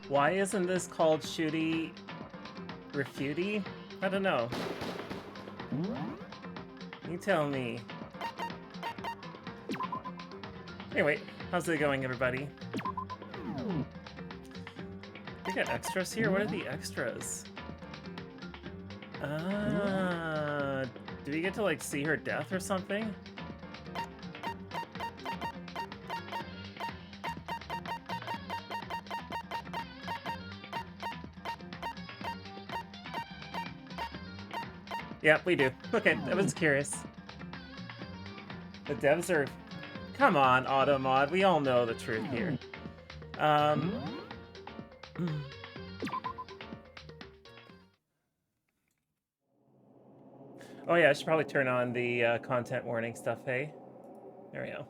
Why isn't this called Shooty Refuty? I don't know. You tell me. Anyway, how's it going, everybody? We got extras here? What are the extras? Do we get to, like, see her death or something? Yeah, we do. Okay, I was curious. The devs are... Come on, Automod. We all know the truth here. Oh yeah, I should probably turn on the content warning stuff, hey? There we go.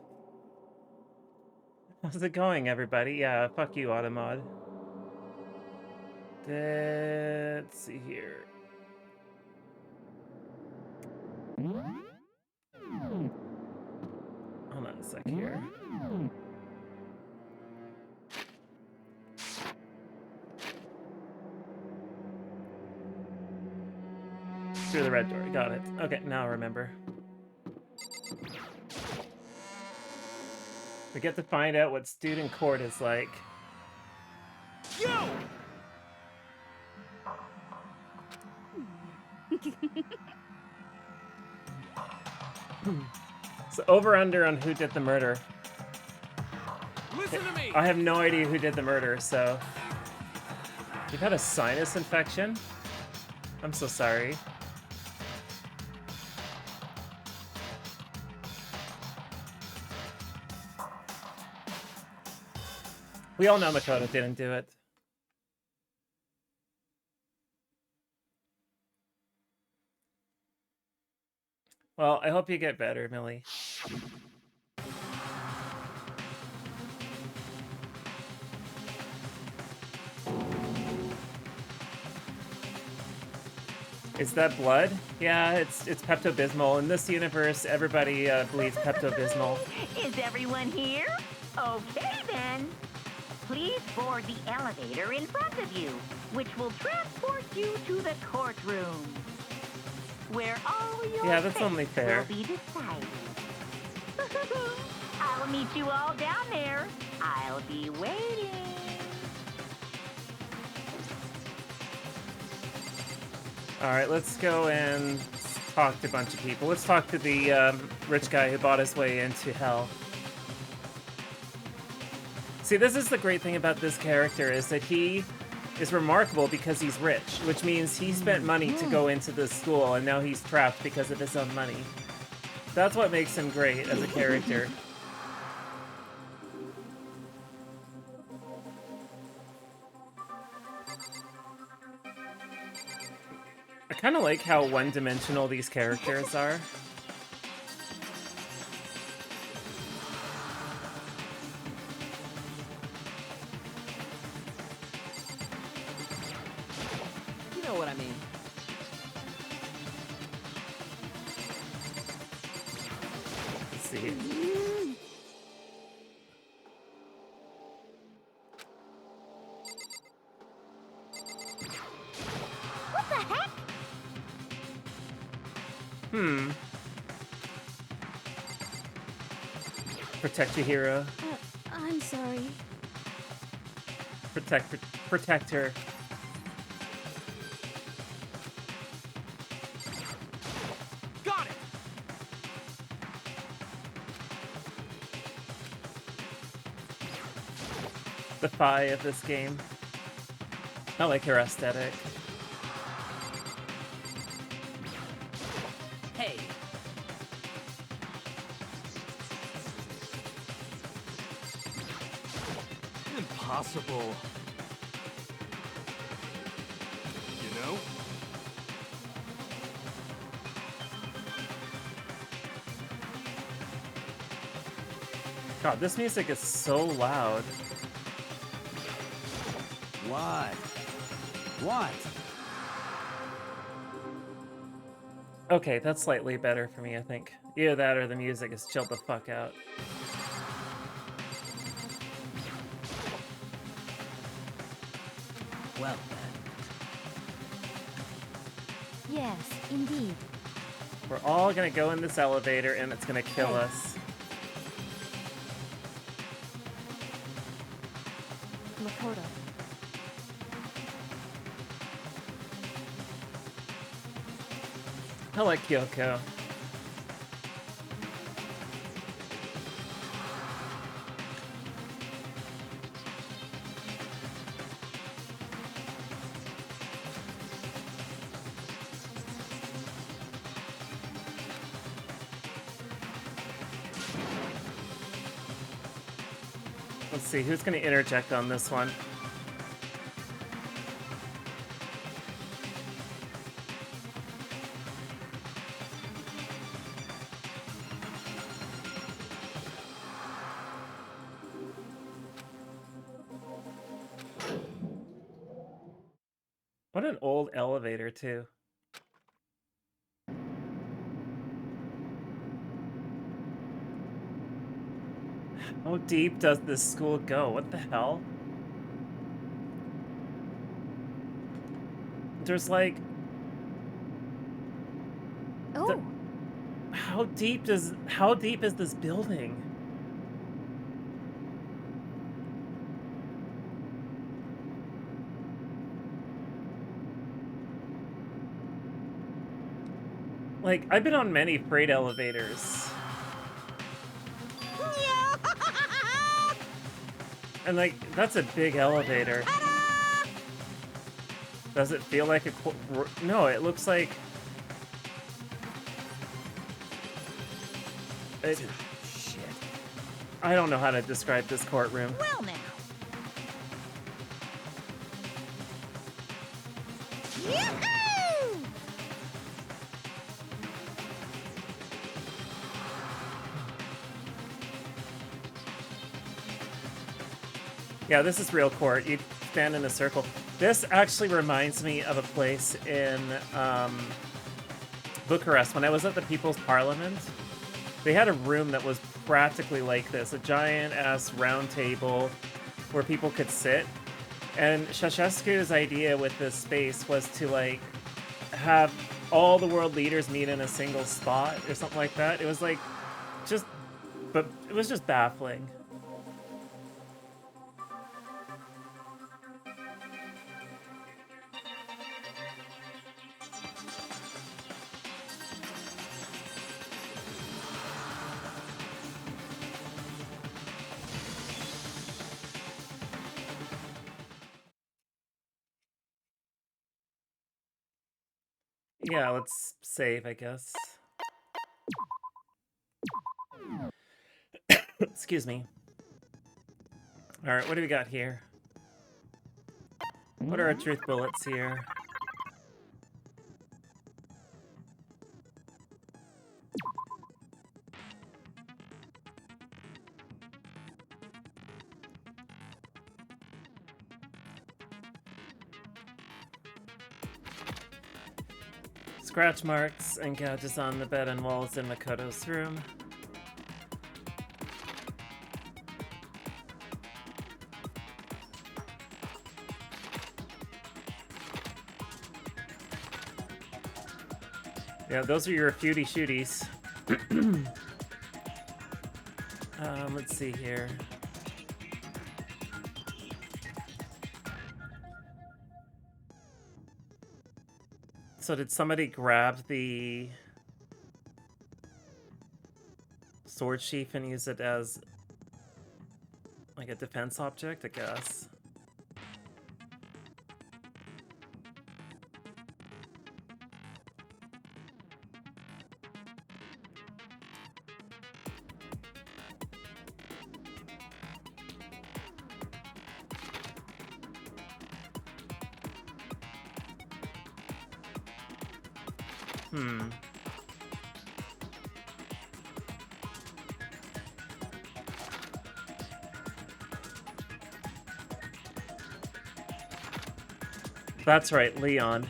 How's it going, everybody? Yeah, fuck you, Automod. Let's see here. Hold on a sec here. Through the red door, got it. Okay, now I remember. We get to find out what student court is like. Yo! So over under on who did the murder. Listen to me! I have no idea who did the murder, so... You've had a sinus infection? I'm so sorry. We all know Makoto didn't do it. Well, I hope you get better, Millie. Is that blood? Yeah, it's Pepto-Bismol. In this universe, everybody bleeds Pepto-Bismol. Is everyone here? Okay, then. Please board the elevator in front of you, which will transport you to the courtroom, where all your Yeah, that's only fair. will be decided. I'll meet you all down there. I'll be waiting. All right, let's go and talk to a bunch of people. Let's talk to the rich guy who bought his way into hell. See, this is the great thing about this character, is that he is remarkable because he's rich, which means he spent money to go into this school, and now he's trapped because of his own money. That's what makes him great as a character. I kind of like how one-dimensional these characters are. You know what I mean. Let's see. What the heck? Protect your hero. I'm sorry. Protect her. Got it! The Fi of this game. I like her aesthetic. Hey! Impossible. You know? God, this music is so loud. What? What? Okay, that's slightly better for me, I think. Either that or the music is chilled the fuck out. Yes, indeed. We're all gonna go in this elevator and it's gonna kill Hey. us. Makoto. I like Kyoko. Let's see, who's going to interject on this one? What an old elevator, too. How deep does this school go? What the hell? There's like... Oh, How deep is this building? Like, I've been on many freight elevators. And like, that's a big elevator. Does it feel like a... No, it looks like... Shit. I don't know how to describe this courtroom. Well now. Yahoo! Yeah, this is real court. You stand in a circle. This actually reminds me of a place in Bucharest. When I was at the People's Parliament, they had a room that was practically like this. A giant-ass round table where people could sit. And Ceausescu's idea with this space was to, like, have all the world leaders meet in a single spot or something like that. It was, like, just... But it was just baffling. Yeah, let's save, I guess. Excuse me. Alright, what do we got here? What are our truth bullets here? Scratch marks and gouges on the bed and walls in Makoto's room. Yeah, those are your feudy shooties. Let's see here. So did somebody grab the sword sheath and use it as like a defense object, I guess? Hmm. That's right, Leon.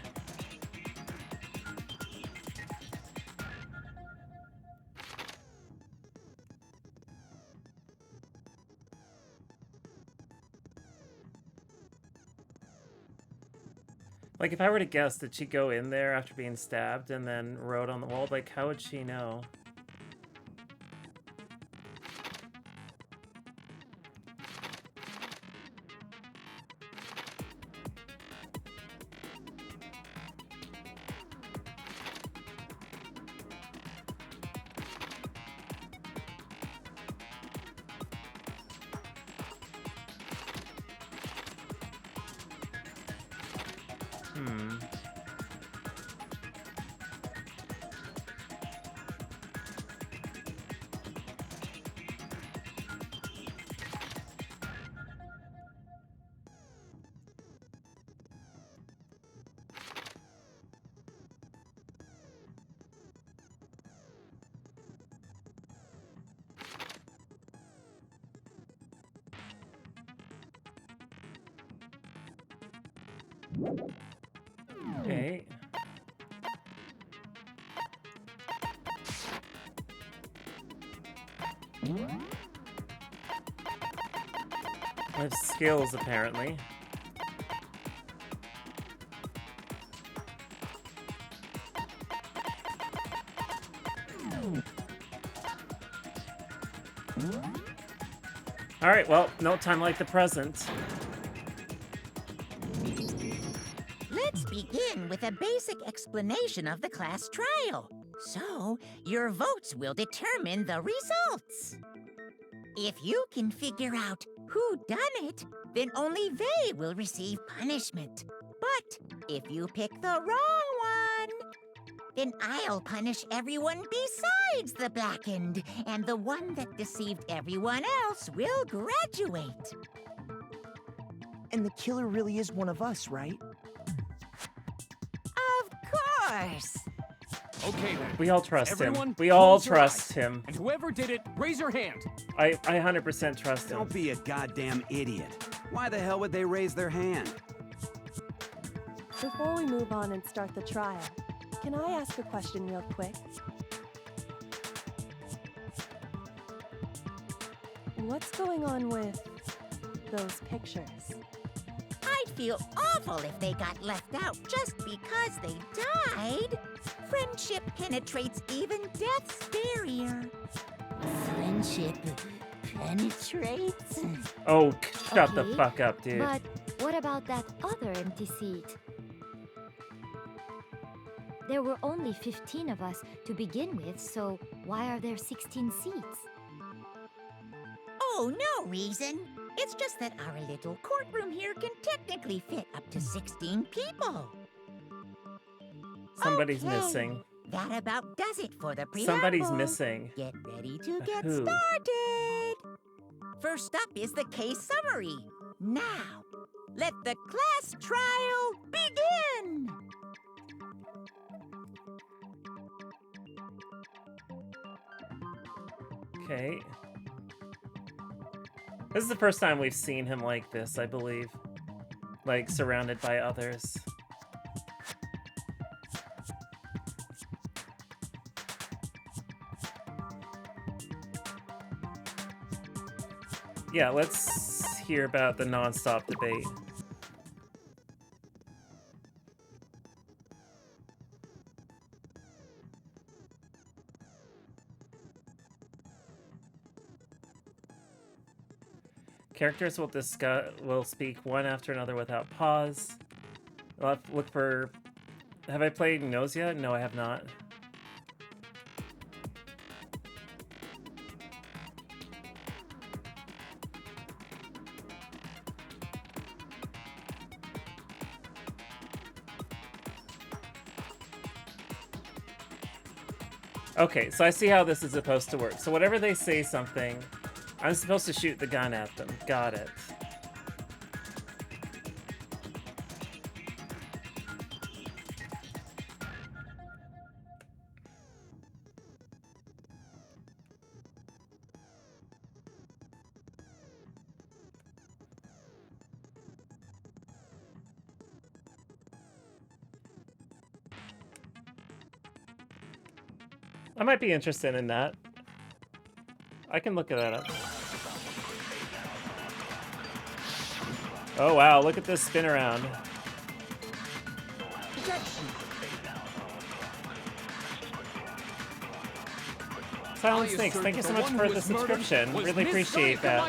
Like, if I were to guess, did she go in there after being stabbed and then wrote on the wall? Like, how would she know? Okay. I have skills, apparently. Alright, well, no time like the present. Let's begin with a basic explanation of the class trial. So, your votes will determine the results. If you can figure out who done it, then only they will receive punishment. But if you pick the wrong one, then I'll punish everyone besides the blackened, and the one that deceived everyone else will graduate. And the killer really is one of us, right? Of course. Okay then. We all trust Everyone, him. We all close your trust eyes. him. And whoever did it, raise your hand. I 100% trust him. Don't be a goddamn idiot. Why the hell would they raise their hand? Before we move on and start the trial, can I ask a question real quick? What's going on with those pictures? I'd feel awful if they got left out just because they died. Friendship penetrates even death's barrier. Friendship penetrates? Oh, shut the Okay, fuck up, dude. But what about that other empty seat? There were only 15 of us to begin with, so why are there 16 seats? Oh, no reason. It's just that our little courtroom here can technically fit up to 16 people. Somebody's Okay, missing. That about does it for the preamble. Somebody's missing. Get ready to get Who? started. First up is the case summary. Now, let the class trial begin. Okay. This is the first time we've seen him like this, I believe. Like, surrounded by others. Yeah, let's hear about the non-stop debate. Characters will speak one after another without pause. I'll have to look for... Have I played Nose yet? No, I have not. Okay, so I see how this is supposed to work. So whenever they say something, I'm supposed to shoot the gun at them. Got it. I might be interested in that. I can look that up. Oh wow, look at this spin around. Objection! Silent Snakes, thank you so much for the subscription. Really appreciate that.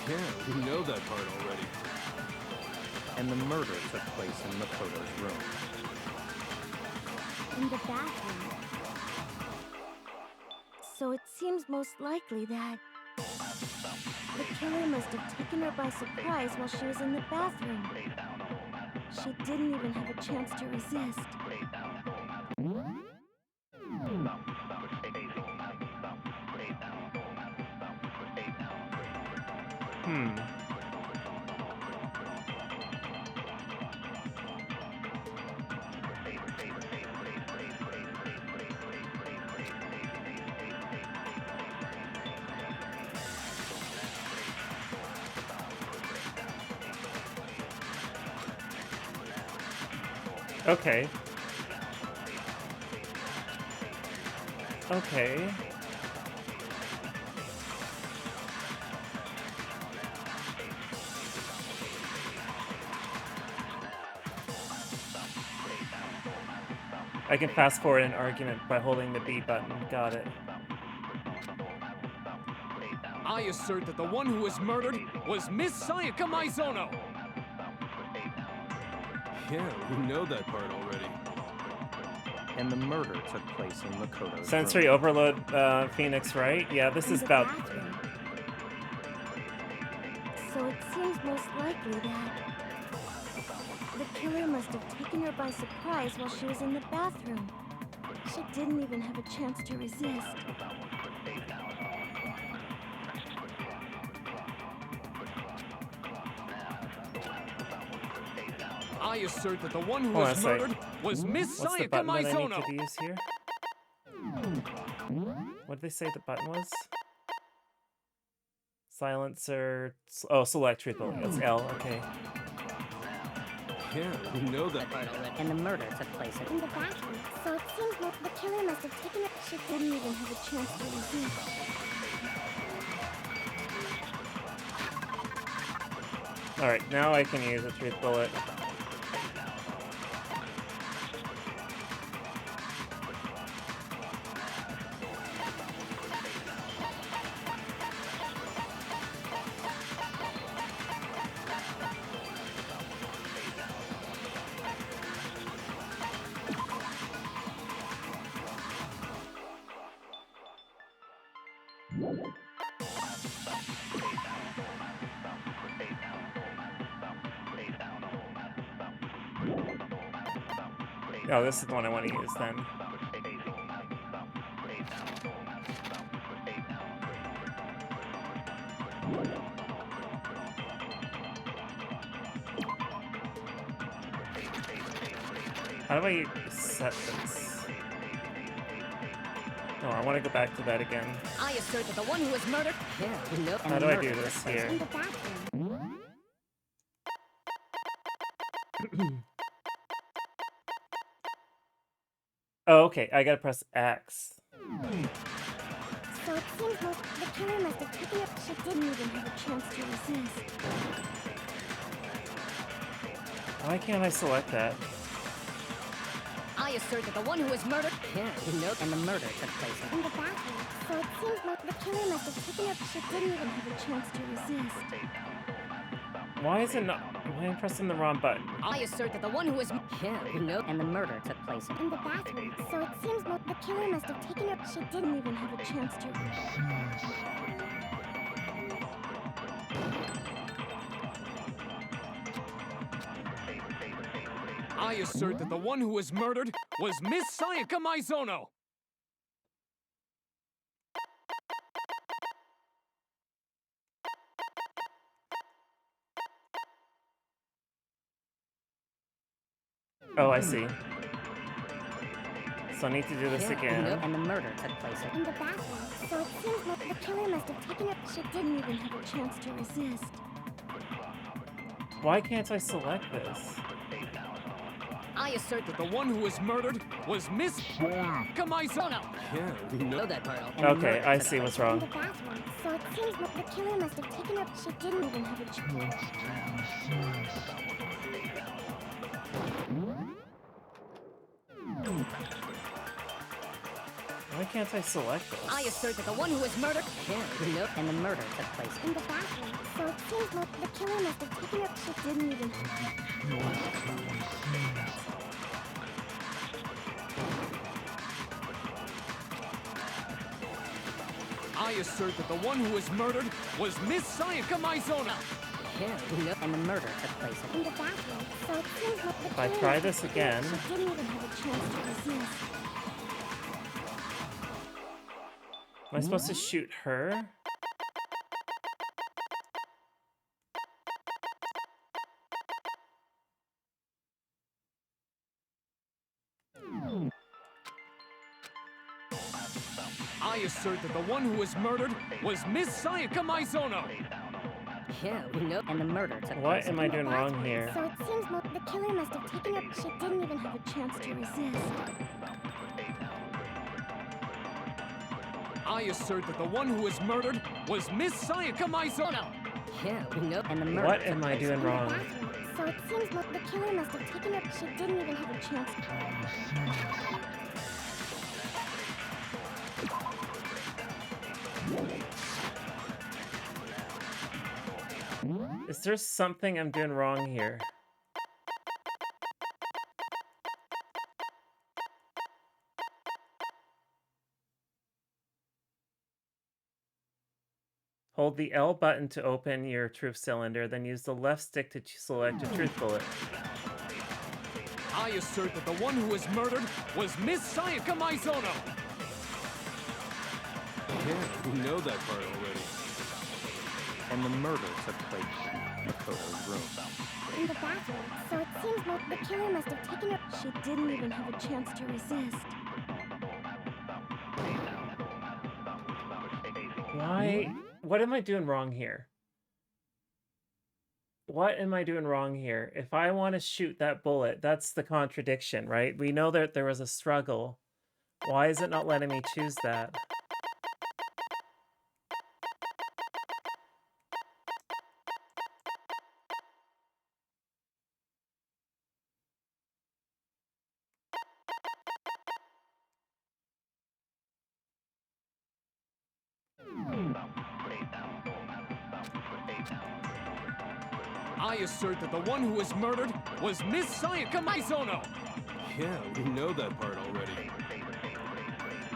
Yeah, we know that part already. And the murder took place in Makoto's room. In the bathroom. So it seems most likely that the killer must have taken her by surprise while she was in the bathroom. She didn't even have a chance to resist. Okay. Okay. I can fast forward an argument by holding the B button. Got it. I assert that the one who was murdered was Miss Sayaka Maizono. Yeah, we know that part already. And the murder took place in Makoto's Sensory room. overload, Phoenix, right? Yeah, this is about... Bathroom. So it seems most likely that the killer must have taken her by surprise while she was in the bathroom. She didn't even have a chance to resist. I assert that the one who Hold on was a sec. murdered was Miss What's the Sayaka button that I need Maizono. to use here? What did they say the button was? Silencer... Oh, select truth bullet. That's L, okay. Yeah, we know that part already. And the murder took place in the bathroom. So it seems like the killer must have taken it. She didn't even have a chance to resist. Alright, now I can use a truth bullet. Oh, this is the one I want to use then. How do I set this? Oh, I want to go back to that again. I assert that the one who was murdered. Yeah, we know. How do I do this here? In the bathroom. Oh, okay. I gotta press X. So it seems like the killer must have taken it. She didn't even have a chance to resist. Why can't I select that? I assert that the one who was murdered. Yeah, we know. And the murder took place In the bathroom. So it seems like the killer must have taken it. She didn't even have a chance to resist. Why is it not? Why am I pressing the wrong button? I assert that the one who was. Yeah, we know. And the murder took place In the bathroom. So it seems like the killer must have taken it. She didn't even have a chance to resist. I assert that the one who was murdered was Miss Sayaka Maizono. Oh, I see. So I need to do this again. And the murder took place In the bathroom. So it seems like the killer must have taken it. She didn't even have a chance to resist. Why can't I select this? I assert that the one who was murdered was Miss Sayaka Maizono. Yeah, we know that part. Okay, I see what's In wrong. the bathroom. So it seems like the killer must have taken it. She didn't even have a chance. can't I select this? I assert that the one who was murdered. Yeah, nope. And the murder took place In the bathroom. So it seems like the killer must have taken her. She didn't even. I assert that the one who was murdered was Miss Sayaka Maizono. Yeah, nope. And the murder took place In the bathroom. So it seems like the If I killer try must this have- again. She didn't even have a chance to resist. Am I supposed to shoot her? I assert that the one who was murdered was Miss Sayaka Maizono. Yeah, nope. And the murder took What place am I doing wrong here? So it seems like the killer must have taken her. She didn't even have a chance to resist. I assert that the one who was murdered was Miss Sayaka Maizono. Yeah, nope. And the murder What took am I place doing In the wrong? bathroom. So it seems like the killer must have taken her. She didn't even have a chance. Is there something I'm doing wrong here? Hold the L button to open your truth cylinder, then use the left stick to select a truth bullet. I assert that the one who was murdered was Miss Sayaka Maizono. Yeah, we know that part already. And the murder took place in Makoto's room. In the bathroom. So it seems like the killer must have taken her. She didn't even have a chance to resist. Why? What am I doing wrong here? What am I doing wrong here? If I want to shoot that bullet, that's the contradiction, right? We know that there was a struggle. Why is it not letting me choose that? I assert that the one who was murdered was Miss Sayaka Maizono. Yeah, we know that part already.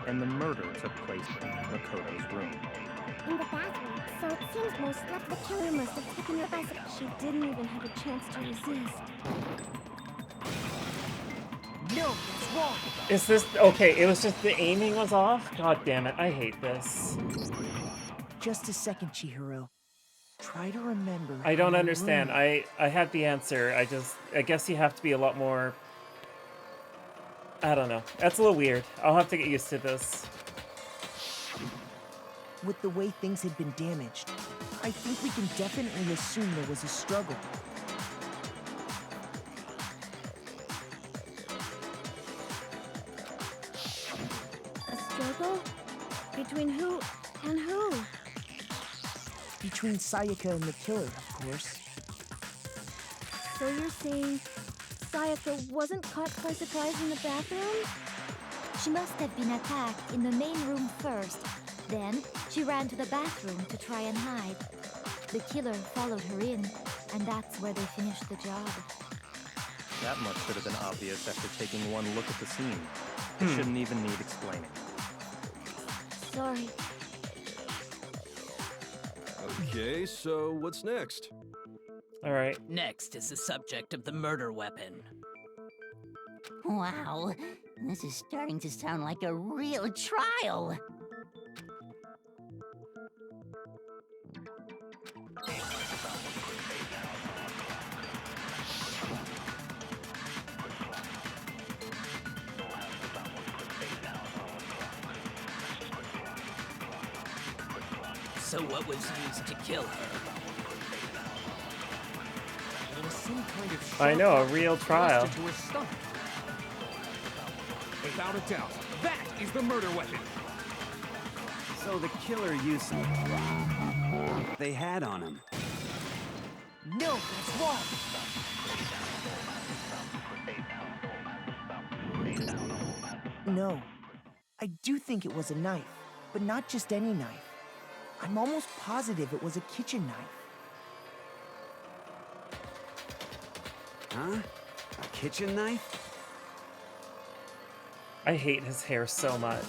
And the murder took place in Makoto's room. In the bathroom. So it seems most like the killer must have taken her by surprise. She didn't even have a chance to resist. No, that's wrong. Is this okay? It was just the aiming was off? God damn it, I hate this. Just a second, Chihiro. Try to remember. I don't how understand. room- I have the answer. I guess you have to be a lot more. I don't know. That's a little weird. I'll have to get used to this. With the way things had been damaged, I think we can definitely assume there was a struggle. A struggle? Between who and who? Between Sayaka and the killer, of course. So you're saying Sayaka wasn't caught by surprise in the bathroom? She must have been attacked in the main room first. Then, she ran to the bathroom to try and hide. The killer followed her in, and that's where they finished the job. That much should have been obvious after taking one look at the scene. It shouldn't even need explaining. Sorry. Okay, so what's next? All right. Next is the subject of the murder weapon. Wow, this is starting to sound like a real trial. So what was used to kill her? There was some kind of I sharp know, a rock real thrust trial. into her stomach. Without a doubt, that is the murder weapon. So the killer used some they had on him. No, that's wrong. No. I do think it was a knife, but not just any knife. I'm almost positive it was a kitchen knife. Huh? A kitchen knife? I hate his hair so much.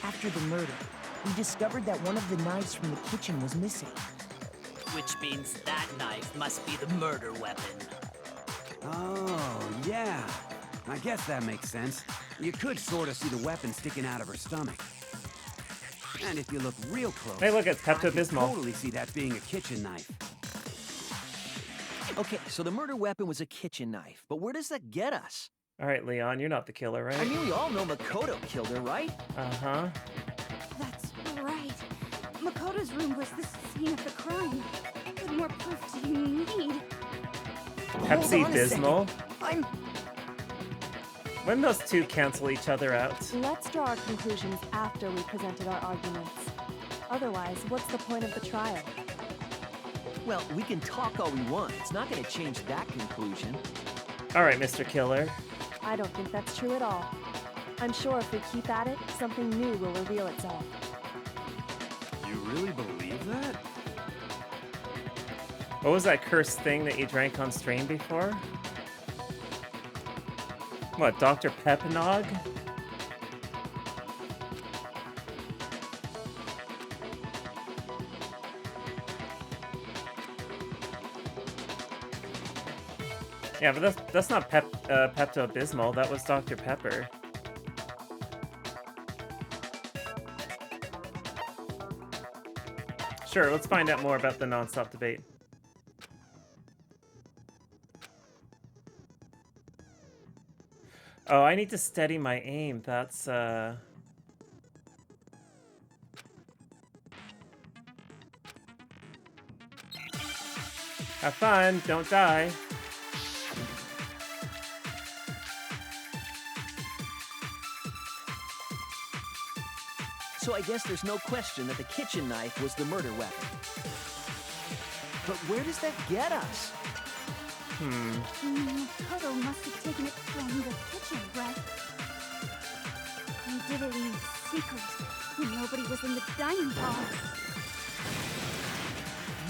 After the murder, we discovered that one of the knives from the kitchen was missing. Which means that knife must be the murder weapon. Oh, yeah. I guess that makes sense. You could sort of see the weapon sticking out of her stomach. And if you look real close, Hey, look, it's I could Pepto-Bismol. totally see that being a kitchen knife. Okay, so the murder weapon was a kitchen knife, but where does that get us? All right, Leon, you're not the killer, right? I mean, we all know Makoto killed her, right? Uh-huh. That's right. Makoto's room was the scene of the crime. What more proof do you need? Pepsi-Bismol? I'm... When those two cancel each other out? Let's draw our conclusions after we presented our arguments. Otherwise, what's the point of the trial? Well, we can talk all we want. It's not going to change that conclusion. All right, Mr. Killer. I don't think that's true at all. I'm sure if we keep at it, something new will reveal itself. You really believe that? What was that cursed thing that you drank on stream before? What, Dr. Pepnog? Yeah, but that's not Pepto-Bismol. That was Dr. Pepper. Sure, let's find out more about the non-stop debate. Oh, I need to steady my aim. That's, Have fun, don't die. So I guess there's no question that the kitchen knife was the murder weapon. But where does that get us? Makoto must have taken it from the kitchen, right? He did it in secret when nobody was in the dining hall.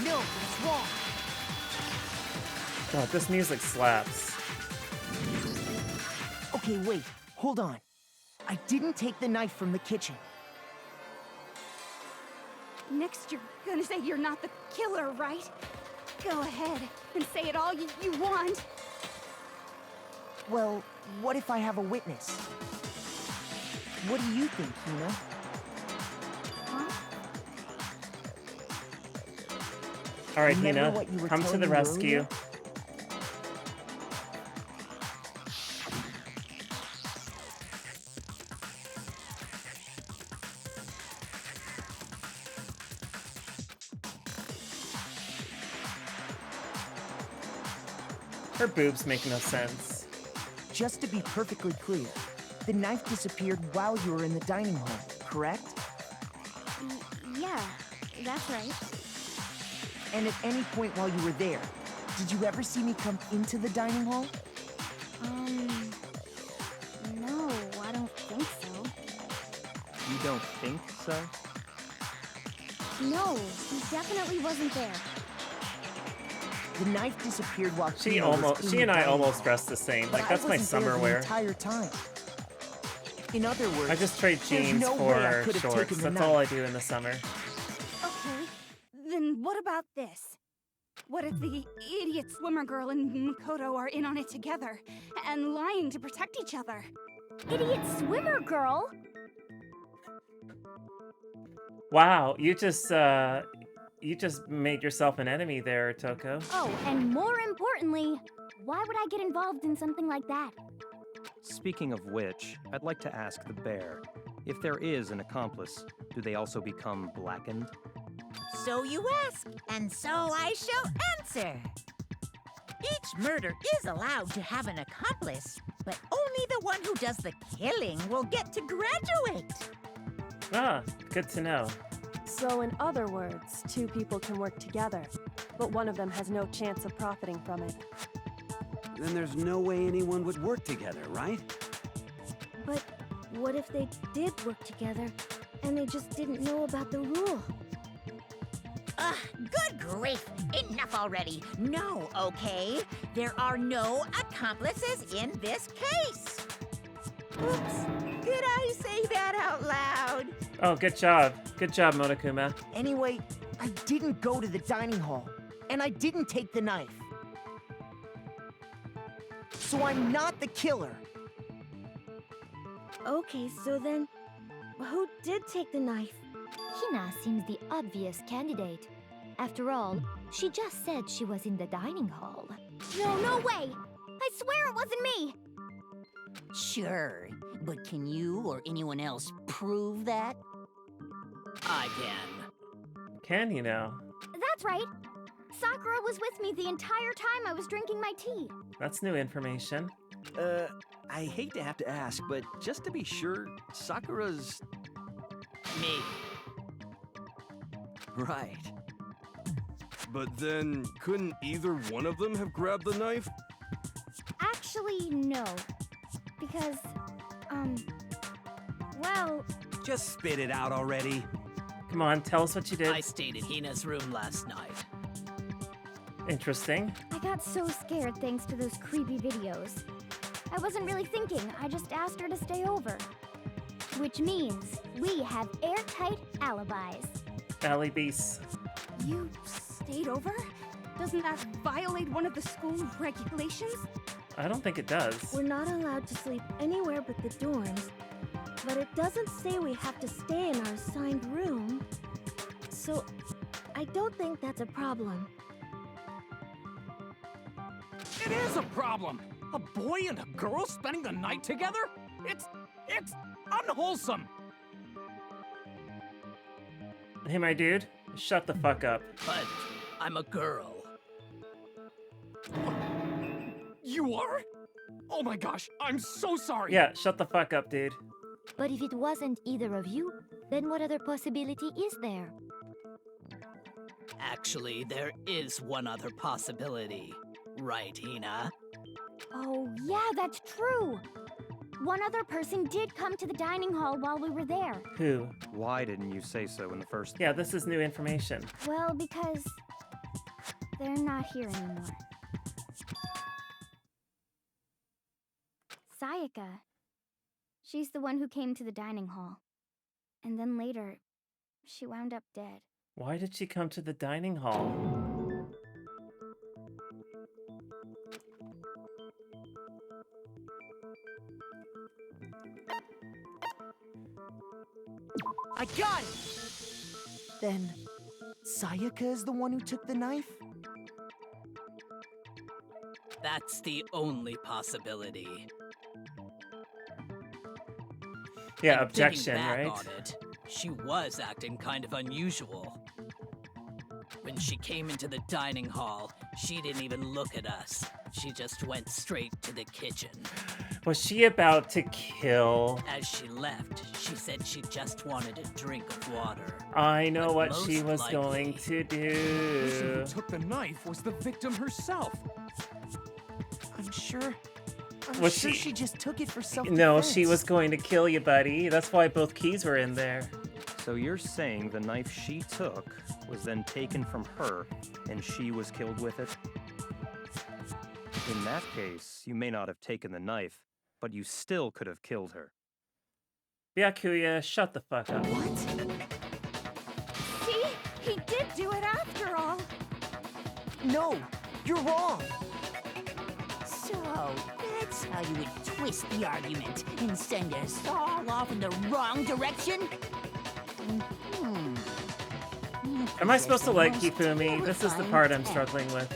No, that's wrong. God, this music slaps. Okay, wait. Hold on. I didn't take the knife from the kitchen. Next, you're gonna say you're not the killer, right? Go ahead and say it all you want. Well, what if I have a witness? What do you think, Hina? Huh? All right, Remember Hina, what you were come to telling the me rescue. earlier? Her boobs make no sense. Just to be perfectly clear, the knife disappeared while you were in the dining hall, correct? Yeah, that's right. And at any point while you were there, did you ever see me come into the dining hall? No, I don't think so. You don't think so? No, he definitely wasn't there. The knife disappeared while She Hina was in she the and I dining almost hall. dress the same. But Like, I that's my wasn't summer there the wear. entire time. In other words, I just trade there's jeans no way I for could have shorts. taken the That's all I knife. do in the summer. Okay, then what about this? What if the idiot swimmer girl and Makoto are in on it together and lying to protect each other? Idiot swimmer girl? Wow, you just made yourself an enemy there, Toko. Oh, and more importantly, why would I get involved in something like that? Speaking of which, I'd like to ask the bear, if there is an accomplice, do they also become blackened? So you ask, and so I shall answer. Each murder is allowed to have an accomplice, but only the one who does the killing will get to graduate. Ah, good to know. So in other words, two people can work together, but one of them has no chance of profiting from it. Then there's no way anyone would work together, right? But What if they did work together, and they just didn't know about the rule? Ugh, good grief! Enough already! No, okay? There are no accomplices in this case! Oops, did I say that out loud? Oh, good job. Good job, Monokuma. Anyway, I didn't go to the dining hall, and I didn't take the knife. So I'm not the killer. Okay, so then, who did take the knife? Hina seems the obvious candidate. After all, she just said she was in the dining hall. No way! I swear it wasn't me! Sure, but can you or anyone else prove that? I can. Can you now? That's right! Sakura was with me the entire time I was drinking my tea. That's new information. I hate to have to ask, but just to be sure, Sakura's... Me. Right. But then, couldn't either one of them have grabbed the knife? Actually, no. Because, well... Just spit it out already. Come on, tell us what you did. I stayed in Hina's room last night. Interesting. I got so scared thanks to those creepy videos. I wasn't really thinking, I just asked her to stay over. Which means we have airtight alibis. Alibis. You stayed over? Doesn't that violate one of the school regulations? I don't think it does. We're not allowed to sleep anywhere but the dorms, but it doesn't say we have to stay in our assigned room. So, I don't think that's a problem. It is a problem! A boy and a girl spending the night together? It's unwholesome! Hey, my dude, shut the fuck up. But I'm a girl. You are? Oh my gosh, I'm so sorry! Yeah, shut the fuck up, dude. But if it wasn't either of you, then what other possibility is there? Actually, there is one other possibility. Right, Hina? Oh, yeah, that's true! One other person did come to the dining hall while we were there. Who? Why didn't you say so in the first? Yeah, this is new information. Well, because they're not here anymore. Sayaka. She's the one who came to the dining hall. And then later, she wound up dead. Why did she come to the dining hall? I got it! Then, Sayaka is the one who took the knife? That's the only possibility. Yeah, And objection, thinking back right? on it, she was acting kind of unusual. When she came into the dining hall, she didn't even look at us. She just went straight to the kitchen. Was she about to kill? As she left, she said she just wanted a drink of water. I know But what she most was likely, going to The person do. who took the knife was the victim herself. I'm sure Was she she- just took it for self-defense. No, she was going to kill you, buddy. That's why both keys were in there. So you're saying the knife she took was then taken from her, and she was killed with it? In that case, you may not have taken the knife, but you still could have killed her. Byakuya, shut the fuck up. What? See? He did do it after all! No, you're wrong. So, that's how you would twist the argument and send us all off in the wrong direction? Am I supposed to like Hifumi? This is the part I'm struggling with.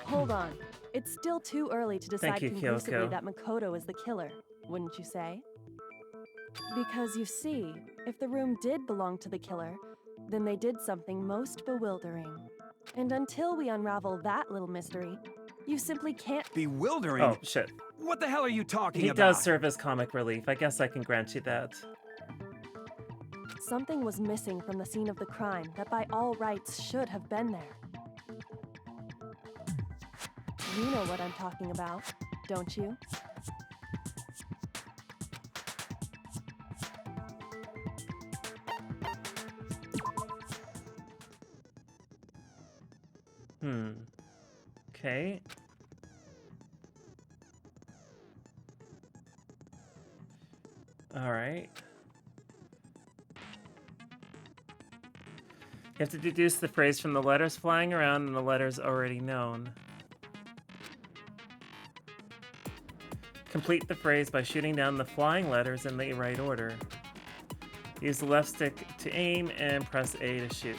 Hold on. It's still too early to decide Thank you, conclusively Kyoko. that Makoto is the killer, wouldn't you say? Because you see, if the room did belong to the killer, then they did something most bewildering. And until we unravel that little mystery, you simply can't— Bewildering? Oh, shit. What the hell are you talking He about? does serve as comic relief. I guess I can grant you that. Something was missing from the scene of the crime that by all rights should have been there. You know what I'm talking about, don't you? Okay. All right. You have to deduce the phrase from the letters flying around and the letters already known. Complete the phrase by shooting down the flying letters in the right order. Use the left stick to aim and press A to shoot.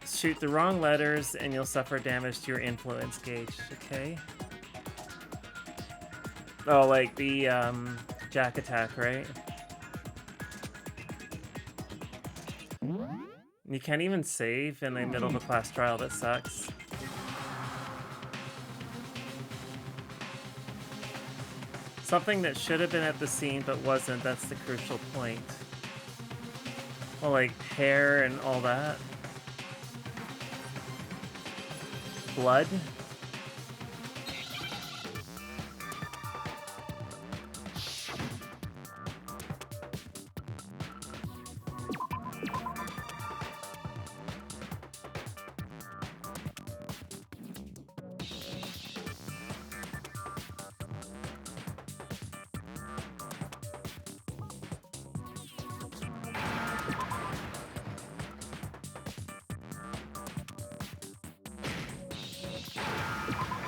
Shoot the wrong letters and you'll suffer damage to your influence gauge, okay? Oh, like the jack attack, right? You can't even save in the middle of a class trial, that sucks. Something that should have been at the scene but wasn't, that's the crucial point. Well, like hair and all that. Blood?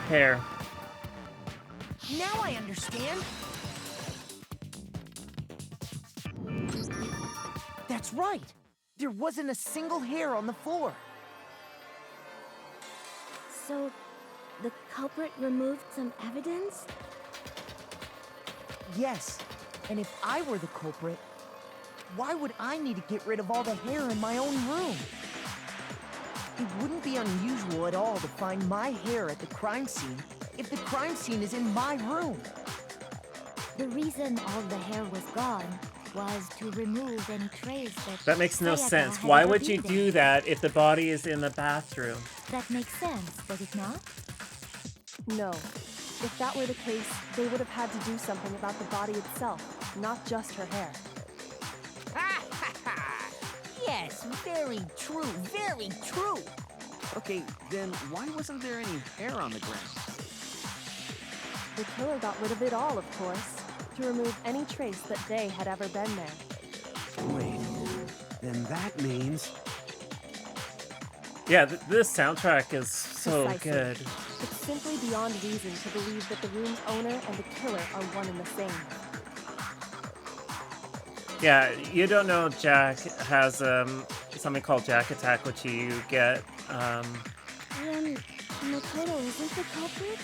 Hair. Now I understand. That's right. There wasn't a single hair on the floor. So, the culprit removed some evidence? Yes. And if I were the culprit, why would I need to get rid of all the hair in my own room? It wouldn't be unusual at all to find my hair at the crime scene if the crime scene is in my room. The reason all the hair was gone was to remove any trace That makes no Sayaka sense. had Why ever would you been do that if the body is in the bathroom? That makes sense, does it not? No. If that were the case, they would have had to do something about the body itself, not just her hair. Yes, very true, very true. Okay, then why wasn't there any hair on the ground? The killer got rid of it all, of course, to remove any trace that they had ever been there. Wait, then that means... Yeah, this soundtrack is so Precisely. good. It's simply beyond reason to believe that the room's owner and the killer are one and the same. Yeah, you don't know Jack has something called Jack Attack, which you get Then Makoto isn't the culprit?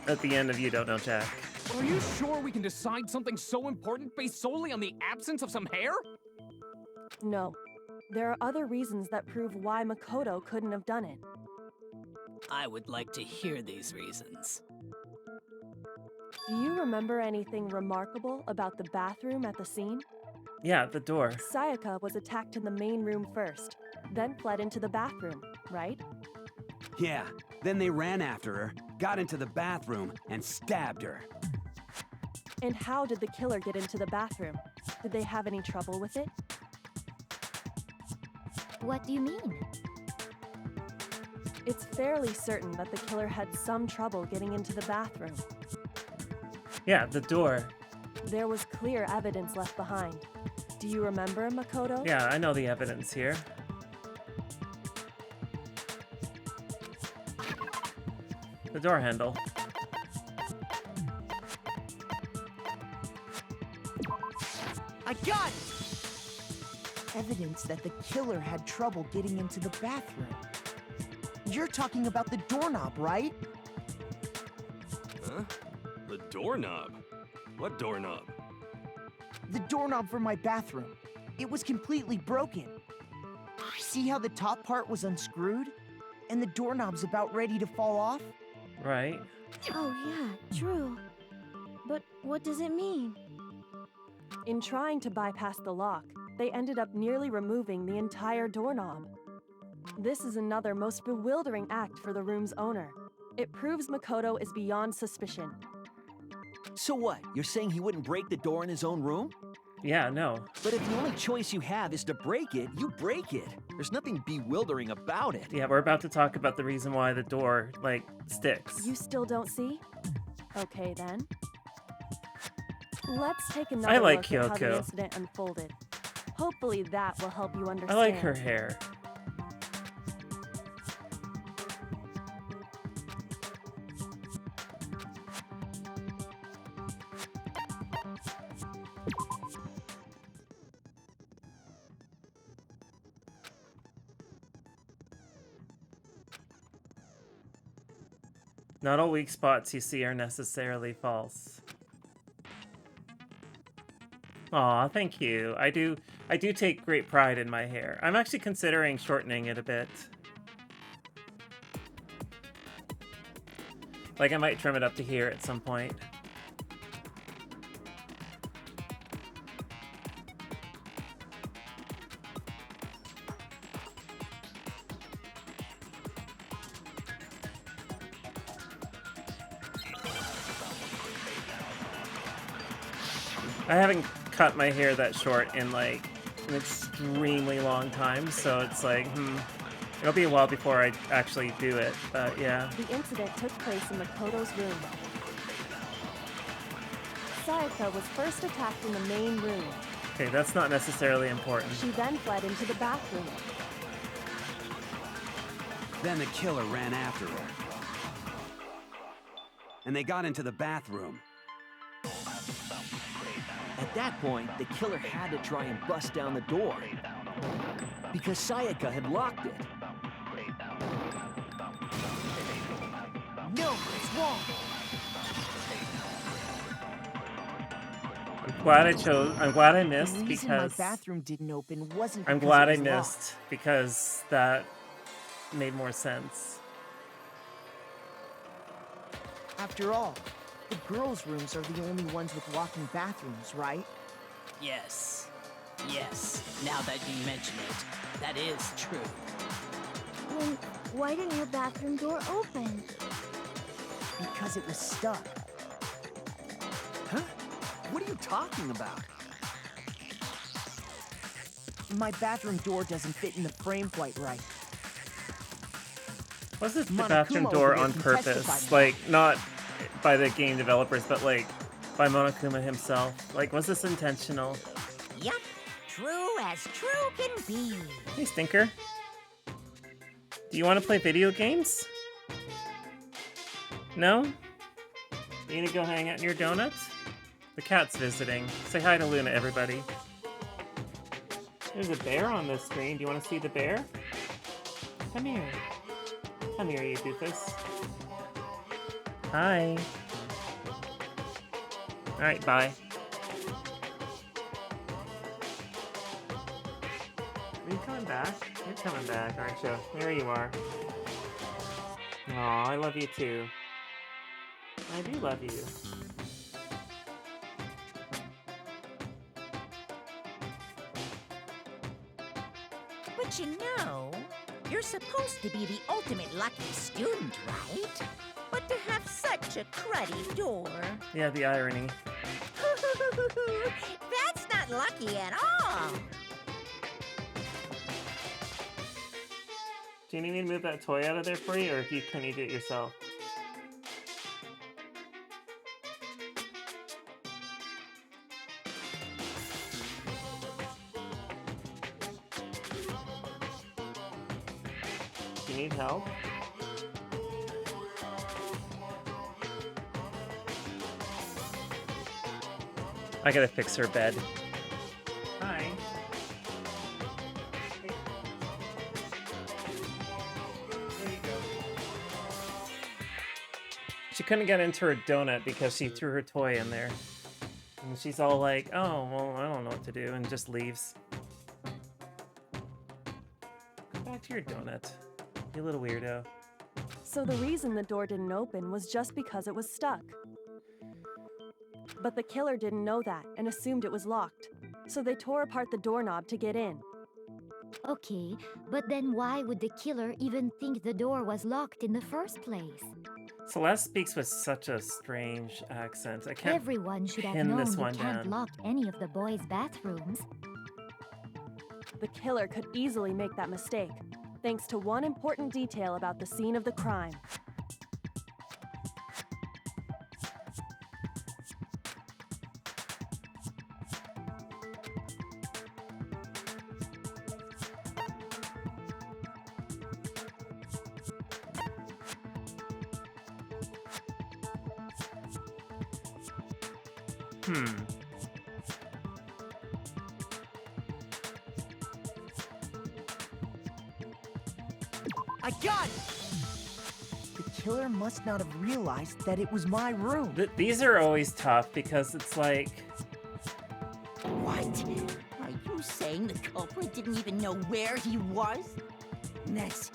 at the end of You Don't Know Jack. Are you sure we can decide something so important based solely on the absence of some hair? No. There are other reasons that prove why Makoto couldn't have done it. I would like to hear these reasons. Do you remember anything remarkable about the bathroom at the scene? Yeah, the door. Sayaka was attacked in the main room first, then fled into the bathroom, right? Yeah, then they ran after her, got into the bathroom, and stabbed her. And how did the killer get into the bathroom? Did they have any trouble with it? What do you mean? It's fairly certain that the killer had some trouble getting into the bathroom. Yeah, the door. There was clear evidence left behind. Do you remember, Makoto? Yeah, I know the evidence here. The door handle. I got it! Evidence that the killer had trouble getting into the bathroom. You're talking about the doorknob, right? Huh? The doorknob? What doorknob? The doorknob for my bathroom. It was completely broken. See how the top part was unscrewed? And the doorknob's about ready to fall off? Right. Oh yeah, true. But what does it mean? In trying to bypass the lock, they ended up nearly removing the entire doorknob. This is another most bewildering act for the room's owner. It proves Makoto is beyond suspicion. So what? You're saying he wouldn't break the door in his own room? Yeah, no. But if the only choice you have is to break it, you break it. There's nothing bewildering about it. Yeah, we're about to talk about the reason why the door, like, sticks. You still don't see? Okay, then. Let's take another like look at how the Kyoko. incident unfolded. Hopefully that will help you understand. I like her hair. Not all weak spots you see are necessarily false. Aw, thank you. I do take great pride in my hair. I'm actually considering shortening it a bit. Like, I might trim it up to here at some point. I haven't cut my hair that short in like an extremely long time, so it's like, it'll be a while before I actually do it, but yeah. The incident took place in Makoto's room. Sayaka was first attacked in the main room. Okay, that's not necessarily important. She then fled into the bathroom. Then the killer ran after her. And they got into the bathroom. At that point, the killer had to try and bust down the door. Because Sayaka had locked it. No, it's wrong. I'm glad I missed The reason because my bathroom didn't open wasn't I'm because glad it I was missed locked. because that made more sense. After all, the girls' rooms are the only ones with walk-in bathrooms, right? Yes. Yes. Now that you mention it, that is true. Then why didn't your bathroom door open? Because it was stuck. Huh? What are you talking about? My bathroom door doesn't fit in the frame quite right. Was this the Monokuma bathroom over door there on can testify purpose? to Like, not by the game developers, but like by Monokuma himself? Like, was this intentional? Yup, true as true can be. Hey, Stinker. Do you want to play video games? No? You need to go hang out in your donuts? The cat's visiting. Say hi to Luna, everybody. There's a bear on this screen. Do you want to see the bear? Come here. Come here, you doofus. Hi. Alright, bye. Are you coming back? You're coming back, aren't you? There you are. Aw, I love you too. I do love you. But you know, you're supposed to be the ultimate lucky student, right? But to have such a cruddy door. Yeah, the irony. That's not lucky at all. Do you need me to move that toy out of there for you, or can you do it yourself? Do you need help? I gotta fix her bed. Hi. There you go. She couldn't get into her donut because she threw her toy in there. And she's all like, oh, well, I don't know what to do, and just leaves. Go back to your donut, you little weirdo. So the reason the door didn't open was just because it was stuck. But the killer didn't know that and assumed it was locked. So they tore apart the doorknob to get in. Okay, but then why would the killer even think the door was locked in the first place? Celeste speaks with such a strange accent. I can't Everyone should have pin known this you one can't down. lock any of the boys' bathrooms. The killer could easily make that mistake, thanks to one important detail about the scene of the crime. I got it! The killer must not have realized that it was my room. These are always tough because it's like... What? Are you saying the culprit didn't even know where he was? That's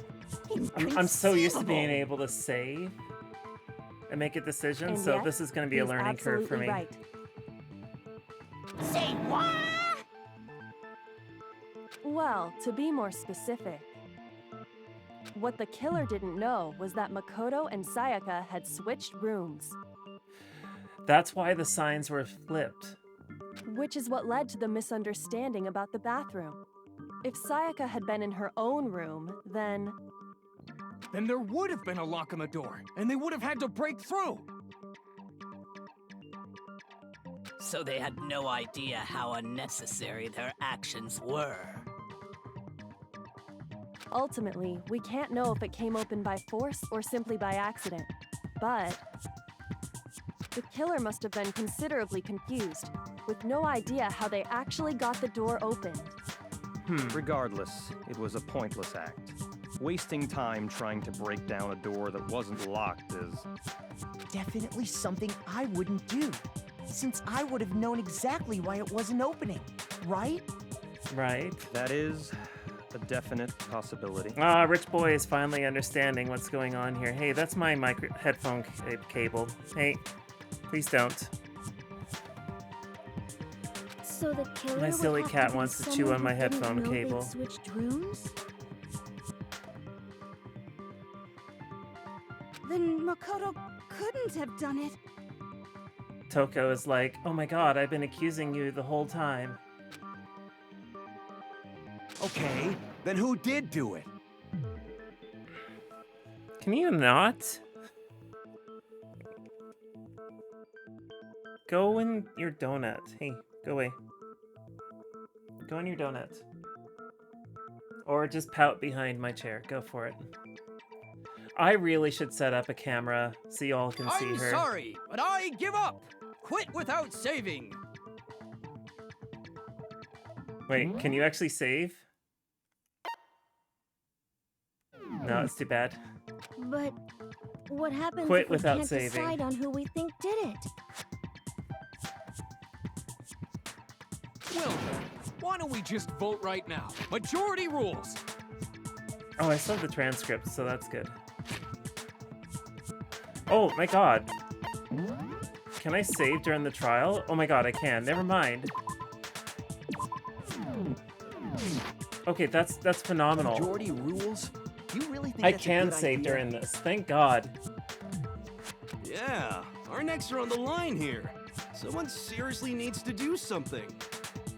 I'm so used to being able to save and make a decision, And so yes, this is going to be a he's learning curve for absolutely me. right. Say what? Well, to be more specific, what the killer didn't know was that Makoto and Sayaka had switched rooms, That's why the signs were flipped. which is what led to the misunderstanding about the bathroom. If Sayaka had been in her own room, then Then there would have been a lock on the door, and they would have had to break through. So they had no idea how unnecessary their actions were. ultimately, we can't know if it came open by force or simply by accident. But the killer must have been considerably confused, with no idea how they actually got the door opened. Regardless, it was a pointless act. Wasting time trying to break down a door that wasn't locked is... Definitely something I wouldn't do, since I would have known exactly why it wasn't opening, right? Right. That is a definite possibility. Ah, Rich Boy is finally understanding what's going on here. Hey, that's my headphone cable. Hey, please don't. So the killer My would silly have cat to be wants to chew someone on my who didn't headphone know they'd cable. switched rooms? Then Makoto couldn't have done it. Toko is like, oh my god, I've been accusing you the whole time. Okay, then who did do it? Can you not? Go in your donut. Hey, go away. Go in your donut. Or just pout behind my chair. Go for it. I really should set up a camera so y'all can see I'm her. sorry, but I give up. Quit without saving. Wait, can you actually save? No, it's too bad. But what happens Quit if we without can't saving. decide on who we think did it? Well, then, why don't we just vote right now? Majority rules. Oh, I still have the transcript, so that's good. Oh my god. Can I save during the trial? Oh my god, I can. Never mind. Okay, that's phenomenal. Majority rules? You really think I that's a can good save idea? during this. Thank God. Yeah, our necks are on the line here. Someone seriously needs to do something.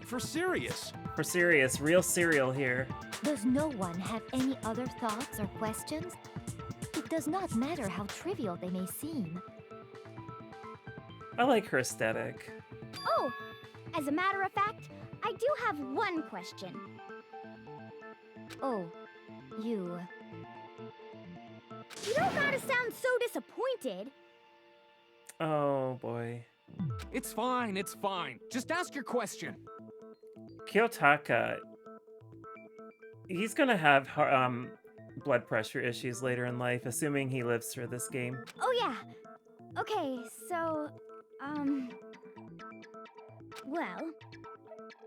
For serious. For serious, real cereal here. Does no one have any other thoughts or questions? It does not matter how trivial they may seem. I like her aesthetic. Oh, as a matter of fact, I do have one question. Oh, you... You don't gotta sound so disappointed. Oh boy. It's fine, it's fine. Just ask your question. Kiyotaka, he's gonna have blood pressure issues later in life, assuming he lives through this game. Oh yeah. Okay, so, well,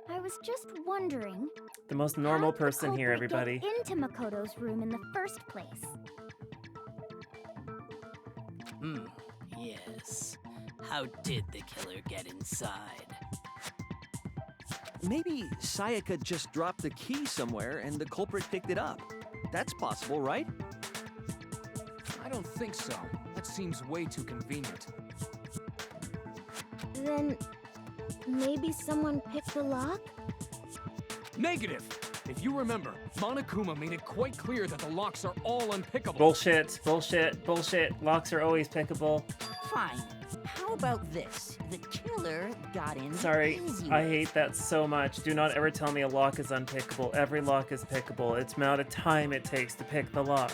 I was just wondering The most normal how did the person here, culprit everybody. get into Makoto's room in the first place. Yes. How did the killer get inside? Maybe Sayaka just dropped the key somewhere and the culprit picked it up. That's possible, right? I don't think so. That seems way too convenient. Then maybe someone picked the lock? Negative! If you remember, Monokuma made it quite clear that the locks are all unpickable. Bullshit, bullshit, bullshit. Locks are always pickable. Fine. How about this? The killer got in Sorry, the easy I way. hate that so much. Do not ever tell me a lock is unpickable. Every lock is pickable. It's the amount of time it takes to pick the lock.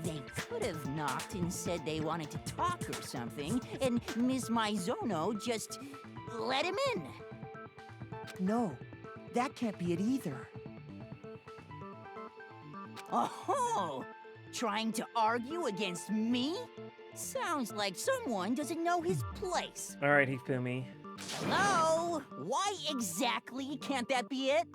They could have knocked and said they wanted to talk or something, and Ms. Maizono just let him in. No, that can't be it either. Oh, trying to argue against me? Sounds like someone doesn't know his place. All right, Hifumi. Hello? Why exactly can't that be it?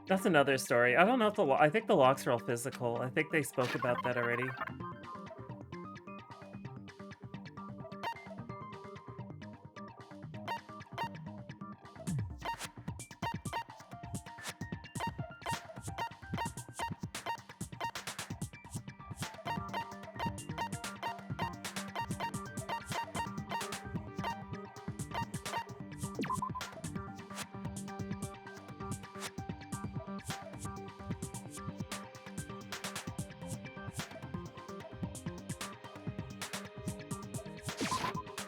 That's another story. I don't know if I think the locks are all physical. I think they spoke about that already.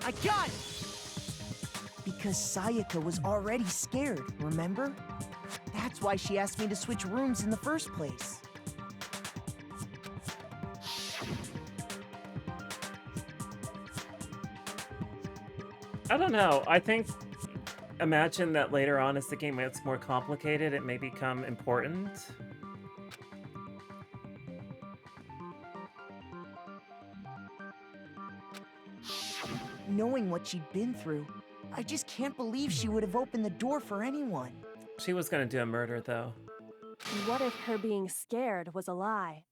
I got it! Because Sayaka was already scared, remember? That's why she asked me to switch rooms in the first place. I don't know. I think, imagine that later on as the game gets more complicated, it may become important. Knowing what she'd been through, I just can't believe she would have opened the door for anyone. She was gonna do a murder, though. And what if her being scared was a lie?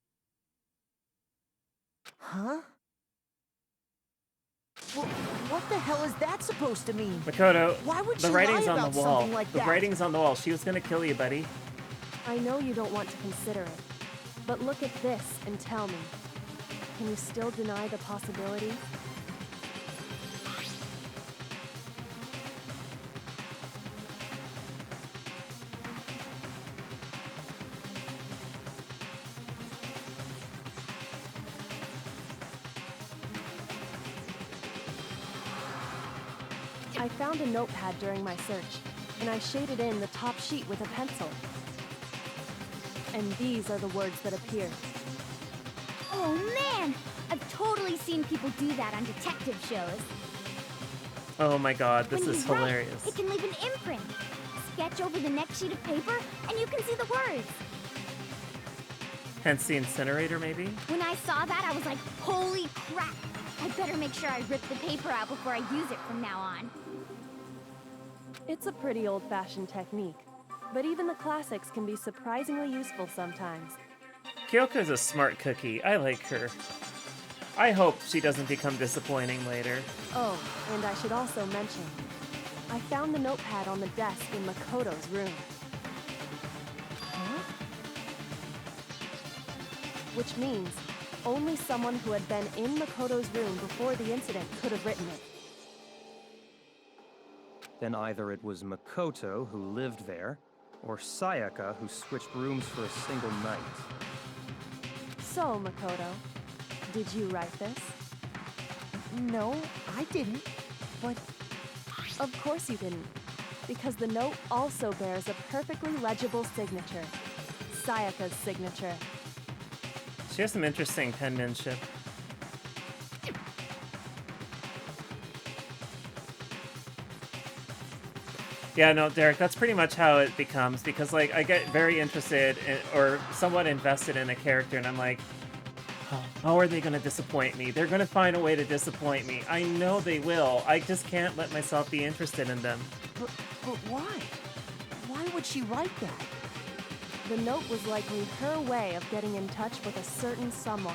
Huh? Well, what the hell is that supposed to mean? Makoto, Why would the she writing's lie on about the wall. something like The that? writing's on the wall. She was gonna kill you, buddy. I know you don't want to consider it, but look at this and tell me. Can you still deny the possibility? I found a notepad during my search, and I shaded in the top sheet with a pencil. And these are the words that appeared. Oh man! I've totally seen people do that on detective shows. Oh my god, this When is you write, hilarious. it can leave an imprint. Sketch over the next sheet of paper, and you can see the words. Hence the incinerator, maybe? When I saw that, I was like, holy crap! I better make sure I rip the paper out before I use it from now on. It's a pretty old-fashioned technique, but even the classics can be surprisingly useful sometimes. Kyoko's a smart cookie. I like her. I hope she doesn't become disappointing later. Oh, and I should also mention, I found the notepad on the desk in Makoto's room. Huh? Which means only someone who had been in Makoto's room before the incident could have written it. Then either it was Makoto who lived there, or Sayaka who switched rooms for a single night. So, Makoto, did you write this? No, I didn't. But Of course you didn't, because the note also bears a perfectly legible signature. Sayaka's signature. She has some interesting penmanship. Yeah, no, Derek, that's pretty much how it becomes, because, like, I get very interested in, or somewhat invested in a character, and I'm like, oh, how are they going to disappoint me? They're going to find a way to disappoint me. I know they will. I just can't let myself be interested in them. But why? would she write that? The note was likely her way of getting in touch with a certain someone.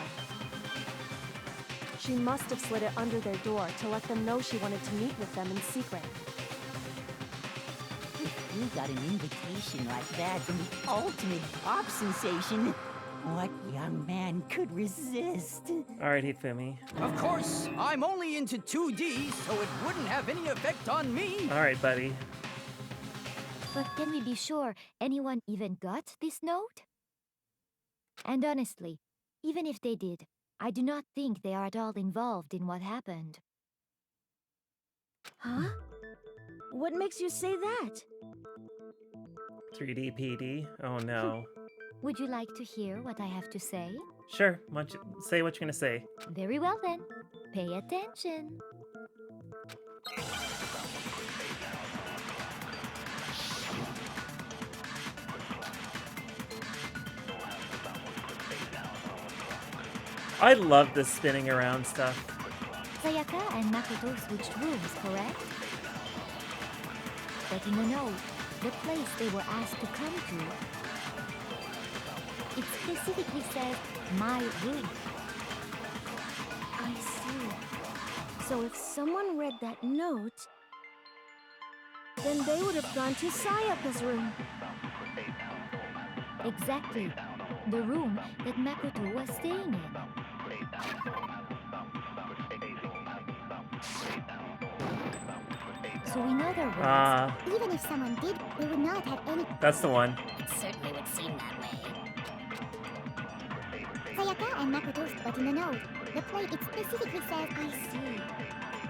She must have slid it under their door to let them know she wanted to meet with them in secret. If you got an invitation like that from the ultimate pop sensation, what young man could resist? Alright, Hifumi. Of course, I'm only into 2D, so it wouldn't have any effect on me. Alright, buddy. But can we be sure anyone even got this note? And honestly, even if they did, I do not think they are at all involved in what happened. Huh? What makes you say that? 3D PD? Oh no. Would you like to hear what I have to say? Sure, say what you're gonna say. Very well then. Pay attention. I love this spinning around stuff. Sayaka and Makoto switched rooms, correct? But in the note, the place they were asked to come to, it specifically says, my room. I see. So if someone read that note, then they would have gone to Sayaka's room. Exactly. The room that Makoto was staying in. So in other words, even if someone did, they would not have any... That's the one. It certainly would seem that way. Sayaka and Makoto, but in the note, the plate, it specifically says, I see.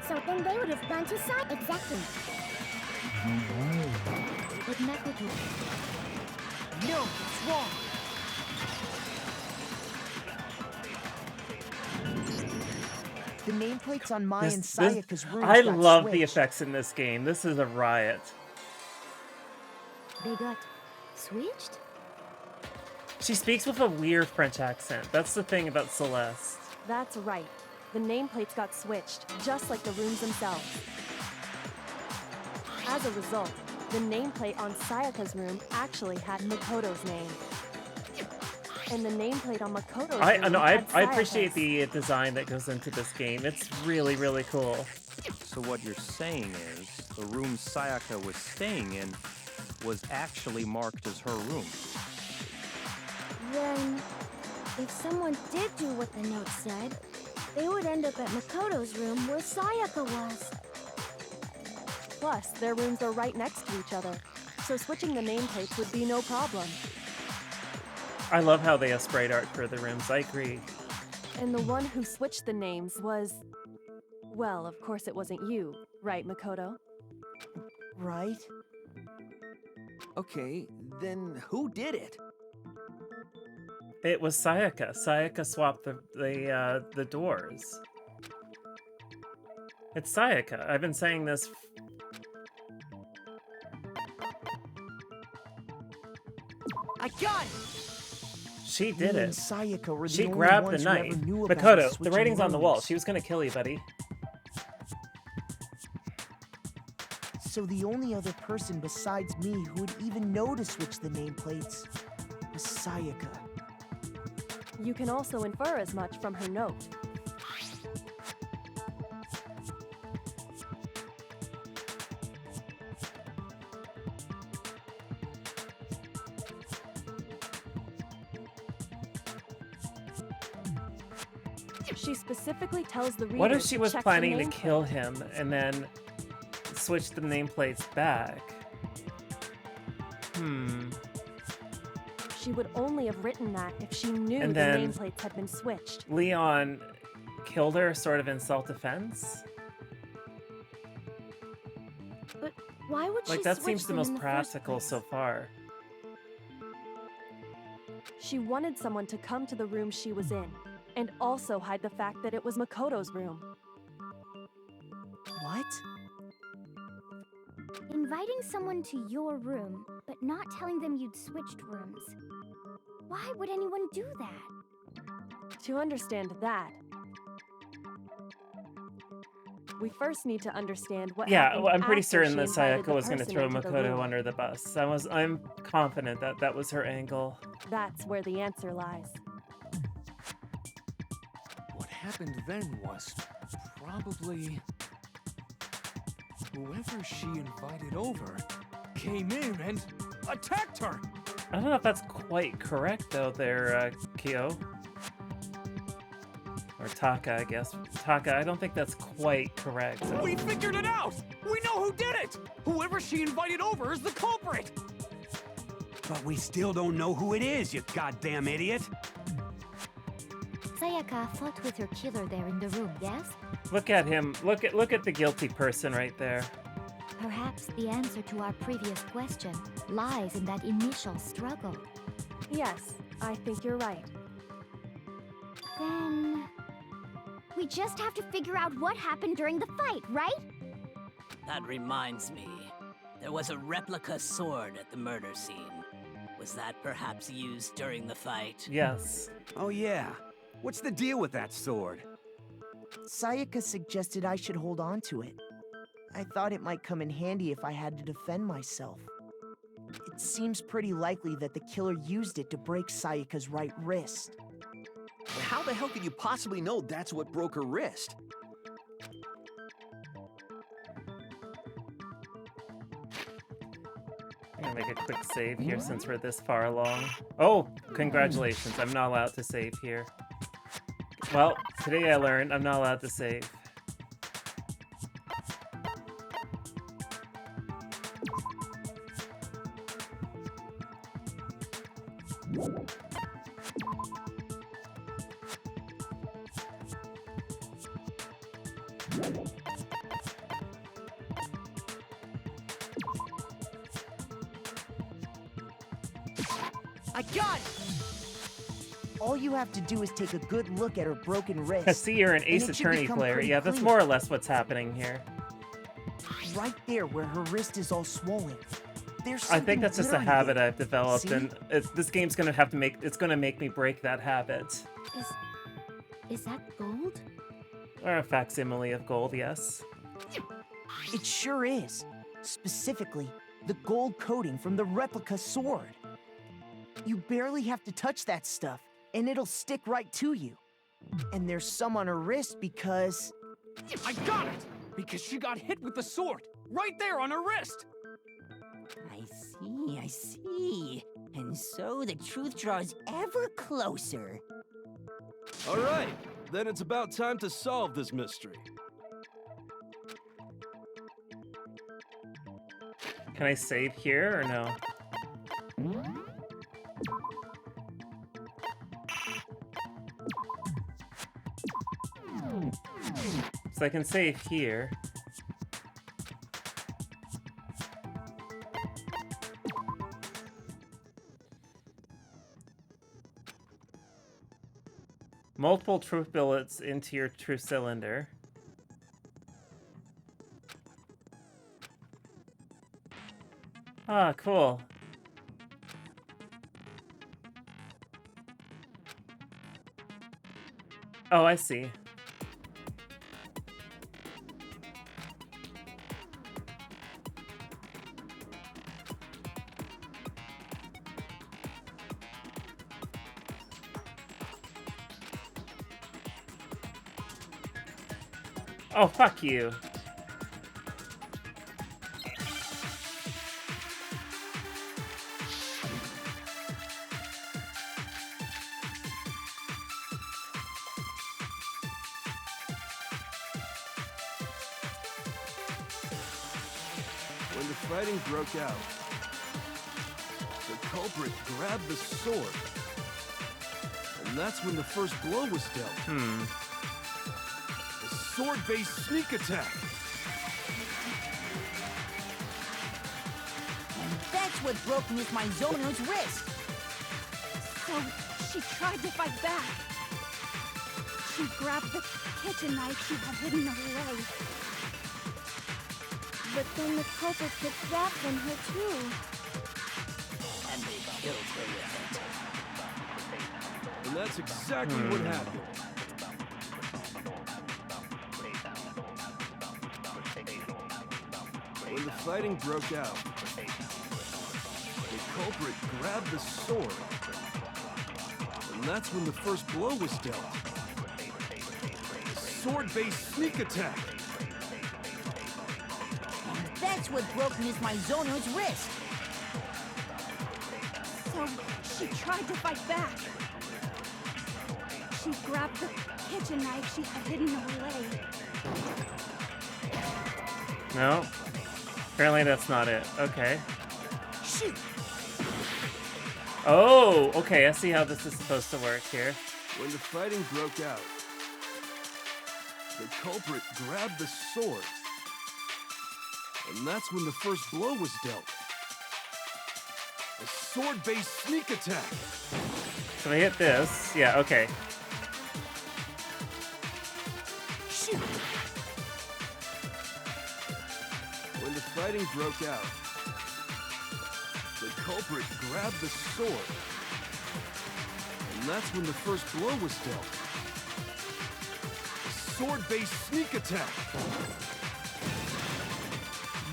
So then they would have gone to Sayaka. Exactly. But Makoto... No, it's wrong. The nameplates on Mai and Sayaka's rooms I got love switched. the effects in this game. This is a riot. They got switched? She speaks with a weird French accent. That's the thing about Celeste. That's right. The nameplates got switched, just like the rooms themselves. As a result, the nameplate on Sayaka's room actually had Makoto's name. And the nameplate on Makoto's room I had appreciate Sayaka's. the design that goes into this game. It's really, really cool. So what you're saying is, the room Sayaka was staying in was actually marked as her room. Then, if someone did do what the note said, they would end up at Makoto's room where Sayaka was. Plus, their rooms are right next to each other, so switching the nameplates would be no problem. I love how they have sprite art for the rooms. I agree. And the one who switched the names was... Well, of course it wasn't you, right, Makoto? Right? Okay, then who did it? It was Sayaka. Sayaka swapped the doors. It's Sayaka. I've been saying this. I got it! She did Me and it. Sayaka were the She only grabbed the ones who knife. ever knew about Makoto, the switching rating's on the wall. rooms. She was gonna kill you, buddy. So the only other person besides me who would even know to switch the nameplates was Sayaka. You can also infer as much from her note. She specifically tells the reader What if she to was check the planning to nameplate. kill him and then switch the nameplates back? She would only have written that if she knew And the then- nameplates had been switched. Leon killed her sort of in self-defense? But why would Like, she that switch seems the them most in the first practical place? so far. She wanted someone to come to the room she was in, and also hide the fact that it was Makoto's room. What? Inviting someone to your room, but not telling them you'd switched rooms. Why would anyone do that? To understand that, We first need to understand what Yeah, happened well, I'm pretty after certain she that invited Sayaka the was going to person throw into the Makoto room. under the bus. I'm confident that that was her angle. That's where the answer lies. What happened then was probably whoever she invited over came in and attacked her. I don't know if that's quite correct though there, Kyo. Or Taka, I guess. Taka, I don't think that's quite correct. We figured it out! We know who did it! Whoever she invited over is the culprit! But we still don't know who it is, you goddamn idiot! Sayaka fought with her killer there in the room, yes? Look at him. Look at the guilty person right there. Perhaps the answer to our previous question lies in that initial struggle. Yes, I think you're right. Then... we just have to figure out what happened during the fight, right? That reminds me. There was a replica sword at the murder scene. Was that perhaps used during the fight? Yes. Oh yeah. What's the deal with that sword? Sayaka suggested I should hold on to it. I thought it might come in handy if I had to defend myself. It seems pretty likely that the killer used it to break Sayaka's right wrist. But how the hell could you possibly know that's what broke her wrist? I'm gonna make a quick save here since we're this far along. Oh, congratulations. I'm not allowed to save here. Well, today I learned I'm not allowed to save. I got it! All you have to do is take a good look at her broken wrist. I see you're an and Ace it should Attorney become player. pretty Yeah, that's clear. more or less what's happening here. Right there where her wrist is all swollen. There's I think something that's just a good on habit it. I've developed, See? and this game's gonna it's gonna make me break that habit. Is that gold? Or a facsimile of gold, yes. It sure is. Specifically, the gold coating from the replica sword. You barely have to touch that stuff, and it'll stick right to you. And there's some on her wrist because... I got it! Because she got hit with the sword! Right there on her wrist! I see. And so the truth draws ever closer. All right, then it's about time to solve this mystery. Can I save here or no? So I can save here. Multiple truth bullets into your truth cylinder. Ah, cool. Oh, I see. Oh, fuck you. When the fighting broke out, the culprit grabbed the sword. And that's when the first blow was dealt. A sword-based sneak attack. And that's what broke Miss Mizono's wrist. So she tried to fight back. She grabbed the kitchen knife she had hidden away. But then the culprit took that from her too. And they killed her with it. And that's exactly what happened. When the fighting broke out, the culprit grabbed the sword. And that's when the first blow was dealt. A sword-based sneak attack. That's what broke Miss Maizono's wrist. So she tried to fight back. She grabbed the kitchen knife she had hidden away. No. Apparently that's not it. Okay. Shoot. Oh, okay. I see how this is supposed to work here. When the fighting broke out, the culprit grabbed the sword. And that's when the first blow was dealt. A sword-based sneak attack. So I hit this. Yeah, okay. Shoot. When the fighting broke out, the culprit grabbed the sword. And that's when the first blow was dealt. A sword-based sneak attack.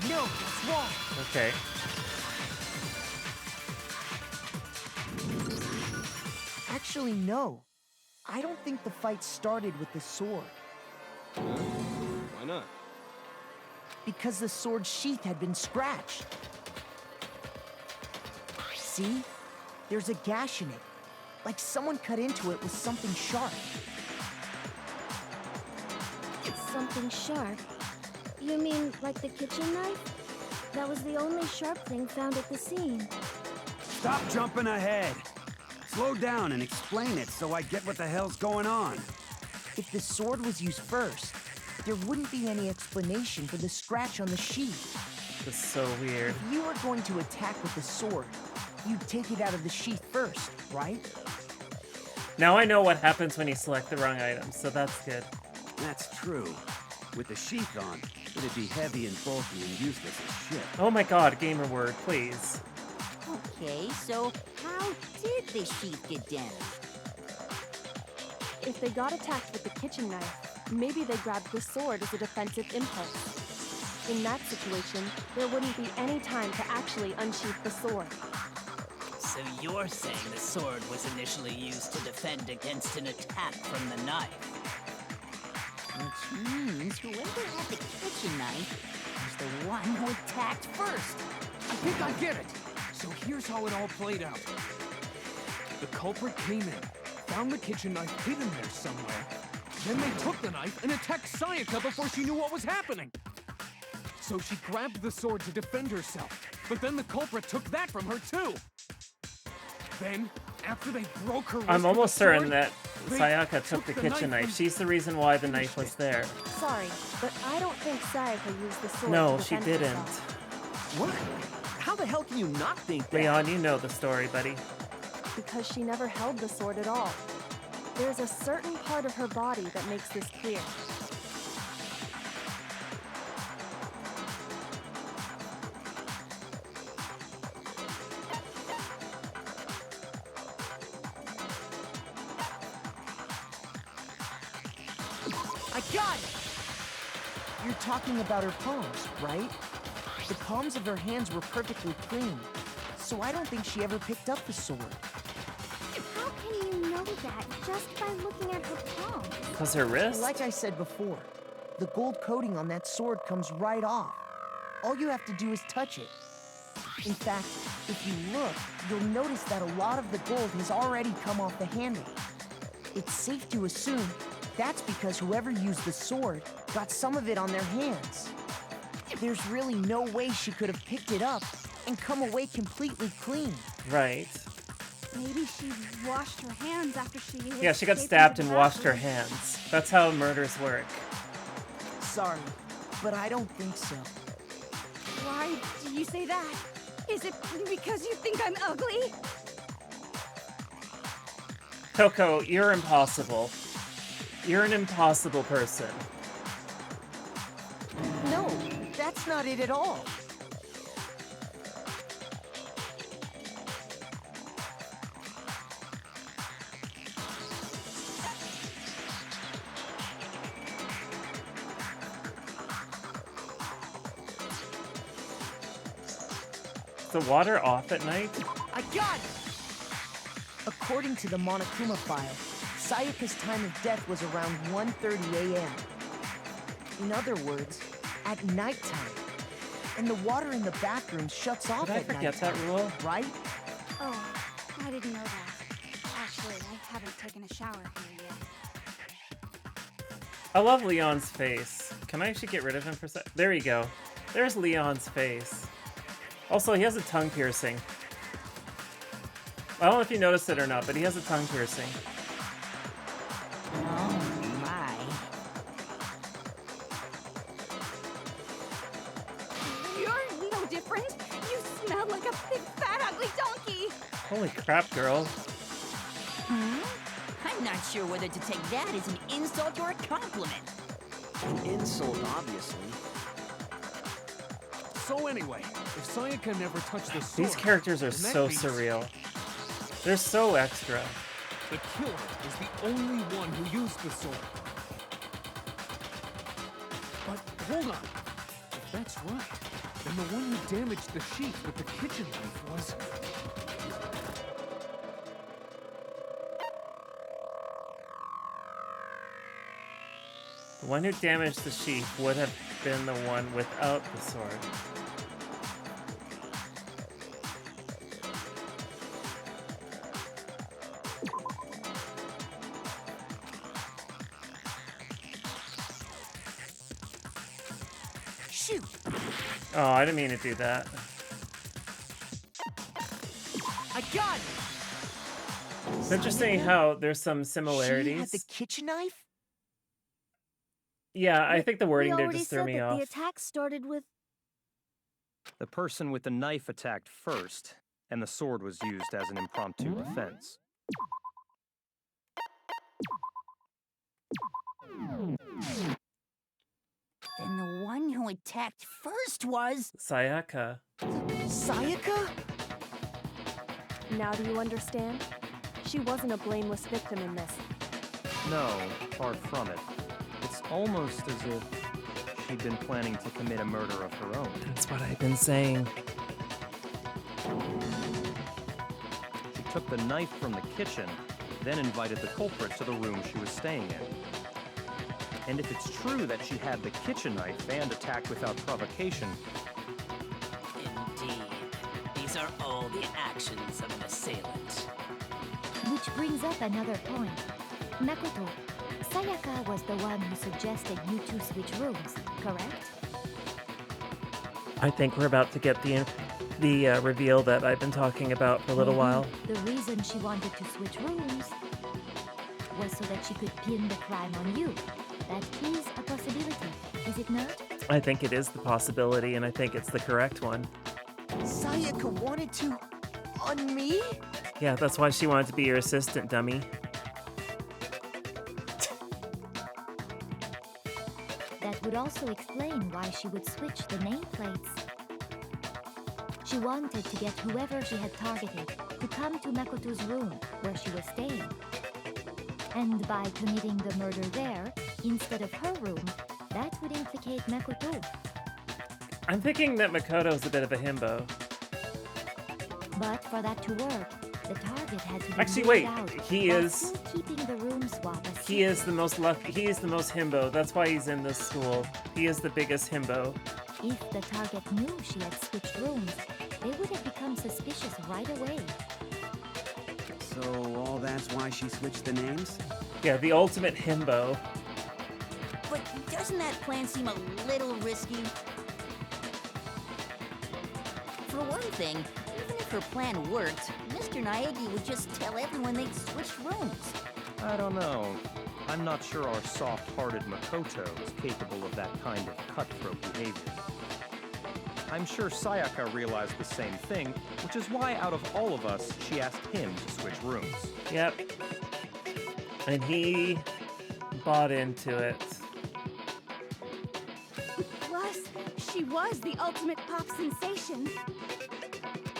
No, that's wrong. Okay. Actually, no. I don't think the fight started with the sword. Why not? Because the sword's sheath had been scratched. See? There's a gash in it. Like someone cut into it with something sharp. Something sharp? You mean like the kitchen knife? That was the only sharp thing found at the scene. Stop jumping ahead. Slow down and explain it so I get what the hell's going on. If the sword was used first, there wouldn't be any explanation for the scratch on the sheath. This is so weird. If you were going to attack with the sword, you'd take it out of the sheath first, right? Now I know what happens when you select the wrong item, so that's good. That's true. With the sheath on, it'd be heavy and bulky and useless as shit. Oh my god, gamer word, please. Okay, so how did the sheath get damaged? If they got attacked with the kitchen knife, maybe they grabbed the sword as a defensive impulse. In that situation, there wouldn't be any time to actually unsheath the sword. So you're saying the sword was initially used to defend against an attack from the knife? Which means whoever had the kitchen knife was the one who attacked first. I think I get it. So here's how it all played out. The culprit came in, found the kitchen knife hidden there somewhere. Then they took the knife and attacked Sayaka before she knew what was happening. So she grabbed the sword to defend herself, but then the culprit took that from her too. Then, after they broke her wrist I'm almost with the certain sword, that they Sayaka took the kitchen knife. and She's the reason why the knife was there. Sorry, but I don't think Sayaka used the sword No, to she defend didn't. herself. What? How the hell can you not think that? Leon, you know the story, buddy. Because she never held the sword at all. There's a certain part of her body that makes this clear. I got it! You're talking about her palms, right? The palms of her hands were perfectly clean, so I don't think she ever picked up the sword. How can you know that just by looking at her palm? Because her wrist? Like I said before, the gold coating on that sword comes right off. All you have to do is touch it. In fact, if you look, you'll notice that a lot of the gold has already come off the handle. It's safe to assume that's because whoever used the sword got some of it on their hands. There's really no way she could have picked it up and come away completely clean. Right. Maybe she washed her hands after she... Yeah, she got escaped stabbed into and the washed her bathroom. hands. That's how murders work. Sorry, but I don't think so. Why do you say that? Is it because you think I'm ugly? Coco, you're impossible. You're an impossible person. No, that's not it at all. the water off at night? I got it! According to the Monokuma file, Sayaka's time of death was around 1:30 a.m. In other words, at nighttime. And the water in the bathroom shuts off Did I at forget nighttime, that rule? right? Oh, I didn't know that. Actually, I haven't taken a shower here yet. I love Leon's face. Can I actually get rid of him for a sec? There you go. There's Leon's face. Also, he has a tongue piercing. I don't know if you noticed it or not, but he has a tongue piercing. Oh my. You're no different. You smell like a big, fat, ugly donkey. Holy crap, girl. I'm not sure whether to take that as an insult or a compliment. An insult, obviously. So anyway, if Sayaka never touched the sword... These characters are then that so means surreal. They're so extra. The killer is the only one who used the sword. But hold on. If that's right, then the one who damaged the sheet with the kitchen knife was... The one who damaged the sheath would have been the one without the sword. Shoot! Oh, I didn't mean to do that. I got it! It's interesting how there's some She similarities. had the kitchen knife? Yeah, I think the wording we there already just threw said me that off. the attack started with... The person with the knife attacked first, and the sword was used as an impromptu defense. Then the one who attacked first was... Sayaka. Sayaka? Now do you understand? She wasn't a blameless victim in this. No, far from it. It's almost as if she'd been planning to commit a murder of her own. That's what I've been saying. She took the knife from the kitchen, then invited the culprit to the room she was staying in. And if it's true that she had the kitchen knife and attacked without provocation, Indeed. These are all the actions of an assailant. Which brings up another point. Makoto, Sayaka was the one who suggested you two switch rooms, correct? I think we're about to get the reveal that I've been talking about for a little while. The reason she wanted to switch rooms was so that she could pin the crime on you. That is a possibility, is it not? I think it is the possibility, and I think it's the correct one. Sayaka wanted to... on me? Yeah, that's why she wanted to be your assistant, dummy. That would also explain why she would switch the nameplates. She wanted to get whoever she had targeted to come to Makoto's room where she was staying. And by committing the murder there, instead of her room, that would implicate Makoto. I'm thinking that Makoto's a bit of a himbo. But for that to work, the target had to be Actually, ruled wait, out he while is- still keeping the room swap a He is the most lucky. He is the most himbo. That's why he's in this school. He is the biggest himbo. If the target knew she had switched rooms, they would have become suspicious right away. So all that's why she switched the names? Yeah, the ultimate himbo. But doesn't that plan seem a little risky? For one thing, even if her plan worked, Mr. Naegi would just tell everyone they'd switched rooms. I don't know. I'm not sure our soft-hearted Makoto is capable of that kind of cutthroat behavior. I'm sure Sayaka realized the same thing, which is why out of all of us, she asked him to switch rooms. Yep. And he bought into it. Plus, she was the ultimate pop sensation.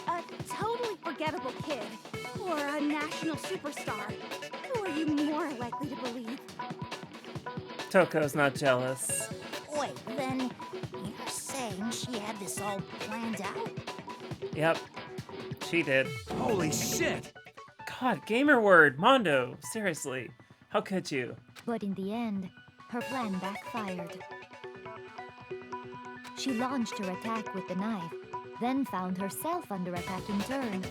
A totally forgettable kid, or a national superstar. Who are you more likely to believe? Toko's not jealous. Wait, then you're saying she had this all planned out? Yep, she did. Holy shit! God, gamer word, Mondo, seriously. How could you? But in the end, her plan backfired. She launched her attack with the knife, then found herself under attack in turn.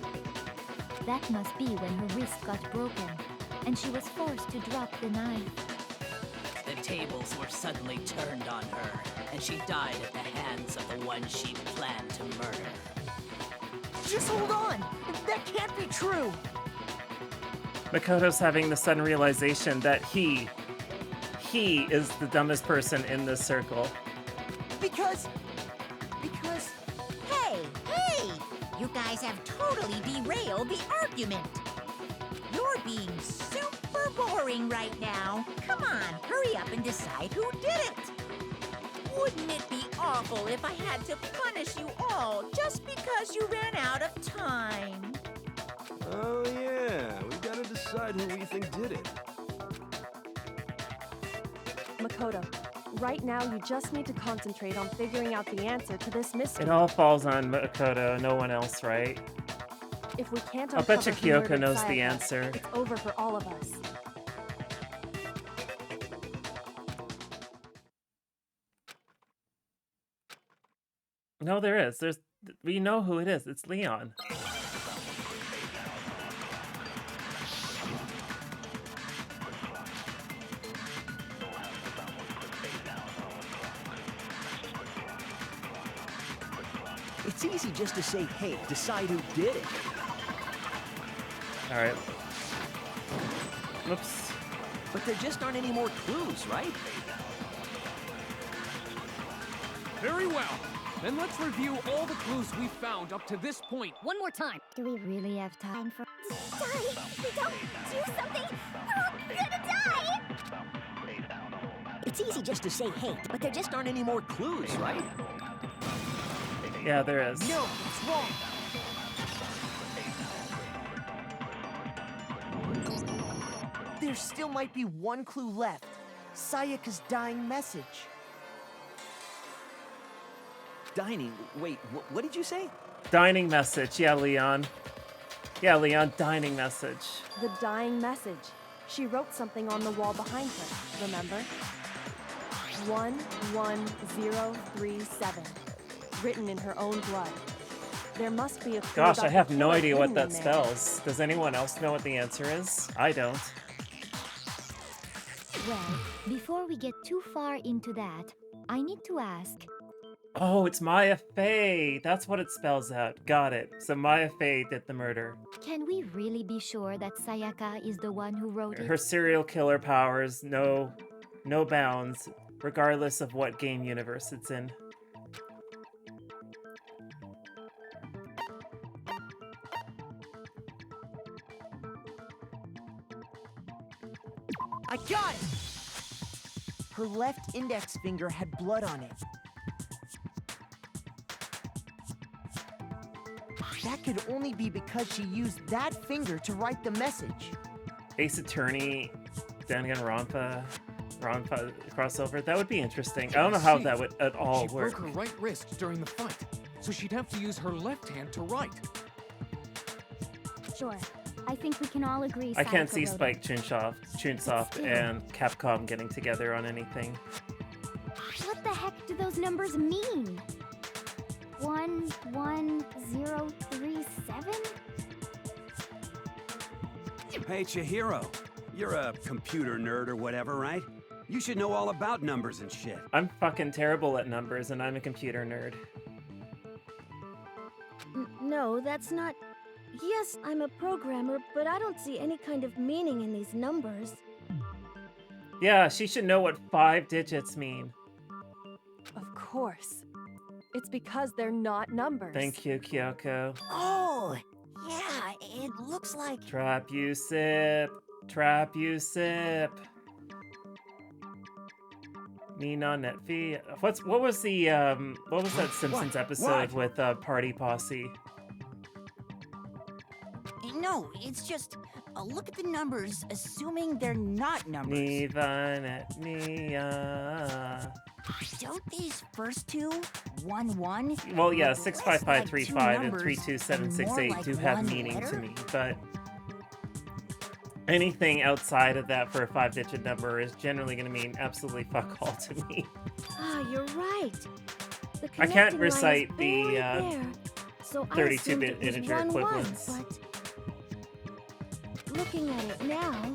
That must be when her wrist got broken, and she was forced to drop the knife. The tables were suddenly turned on her, and she died at the hands of the one she planned to murder. Just hold on! That can't be true! Makoto's having the sudden realization that he is the dumbest person in this circle. Because... Hey! You guys have totally derailed the argument. You're being super boring right now. Come on, hurry up and decide who did it. Wouldn't it be awful if I had to punish you all just because you ran out of time? Oh yeah, we gotta decide who we think did it. Makoto, right now you just need to concentrate on figuring out the answer to this mystery. It all falls on Makoto, no one else, right? If we can't I'll bet you uncover who Kyoko murdered knows the Sayaka, answer. it's over for all of us. No, there is. We know who it is. It's Leon. It's easy just to say, hey, decide who did it. All right. Whoops. But there just aren't any more clues, right? Very well. Then let's review all the clues we've found up to this point. One more time. Do we really have time for... Die! We don't do something! We're all gonna die! It's easy just to say, hey, but there just aren't any more clues, right? Yeah, there is. No, it's wrong. There still might be one clue left. Sayaka's dying message. Dining. Wait, what did you say? Dining message. Yeah, Leon. Yeah, Leon, dining message. The dying message. She wrote something on the wall behind her, remember? 11037. Written in her own blood. There must be a clue Gosh, about I have the no killer idea what hidden in that there. spells. Does anyone else know what the answer is? I don't. Well, before we get too far into that, I need to ask... Oh, it's Maya Fey. That's what it spells out. Got it. So Maya Fey did the murder. Can we really be sure that Sayaka is the one who wrote it? Her serial killer powers, no bounds, regardless of what game universe it's in. I got it! Her left index finger had blood on it. That could only be because she used that finger to write the message. Ace Attorney, Danganronpa, crossover. That would be interesting. I don't know how that would at all She work. broke her right wrist during the fight, so she'd have to use her left hand to write. Sure. I think we can all agree I can't Sayaka see wrote Spike Chunsoft and Capcom getting together on anything. What the heck do those numbers mean? 11037? Hey, Chihiro. You're a computer nerd or whatever, right? You should know all about numbers and shit. I'm fucking terrible at numbers, and I'm a computer nerd. No, that's not... Yes, I'm a programmer, but I don't see any kind of meaning in these numbers. Yeah, she should know what 5 digits mean. Of course. It's because they're not numbers. Thank you, Kyoko. Oh, yeah, it looks like... Trap you sip. Trap you sip. Nina Netfi. What was that Simpsons episode with Party Posse? No, it's just look at the numbers, assuming they're not numbers. Niva net nia. Don't these first two, 1-1? Well, yeah, look less 65535 like two and numbers 32768 more like do have one meaning to letter? me, but anything outside of that for a 5-digit number is generally going to mean absolutely fuck all to me. Ah, you're right. The I can't connecting line is recite buried the there. So I 32-bit assumed it was integer 1-1, equivalents. but looking at it now,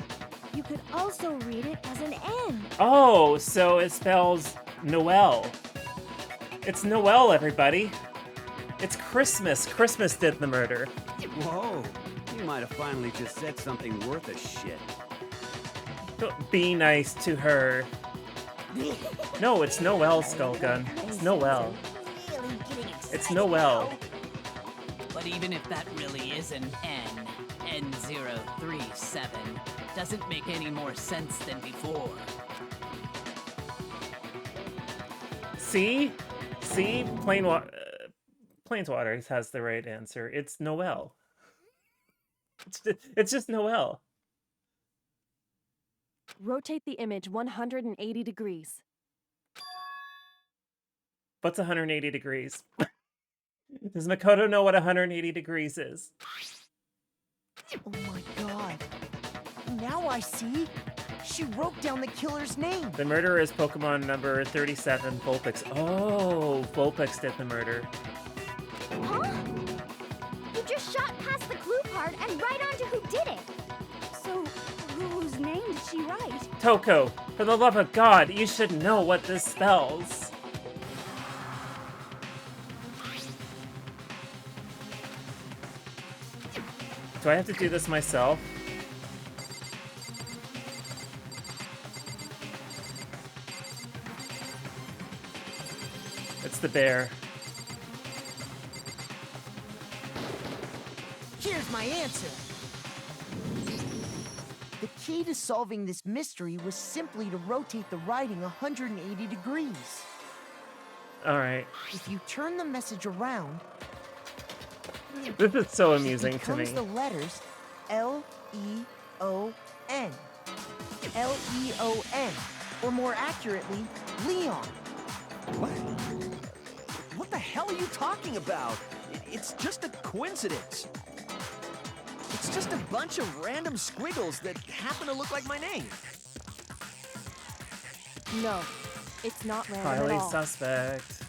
you could also read it as an N. Oh, so it spells Noel. It's Noel, everybody. It's Christmas. Christmas did the murder. Whoa, you might have finally just said something worth a shit. Don't be nice to her. No, it's Noel, Skullgun. It's Noel. It's Noel. But even if that really is an N037, doesn't make any more sense than before. See? See? Planeswaters has the right answer. It's Noel. It's just Noel. Rotate the image 180 degrees. What's 180 degrees? Does Makoto know what 180 degrees is? Oh my god. Now I see. She wrote down the killer's name. The murderer is Pokemon number 37, Vulpix. Oh, Vulpix did the murder. Huh? You just shot past the clue part and right onto who did it. So, whose name did she write? Toko, for the love of God, you should know what this spells. Do I have to do this myself? It's the bear. Here's my answer. The key to solving this mystery was simply to rotate the writing 180 degrees. Alright. If you turn the message around, This is so amusing to me. becomes the letters L-E-O-N. L-E-O-N. Or more accurately, Leon. What? What the hell are you talking about? It's just a coincidence. It's just a bunch of random squiggles that happen to look like my name. No, it's not random Highly at all. suspect.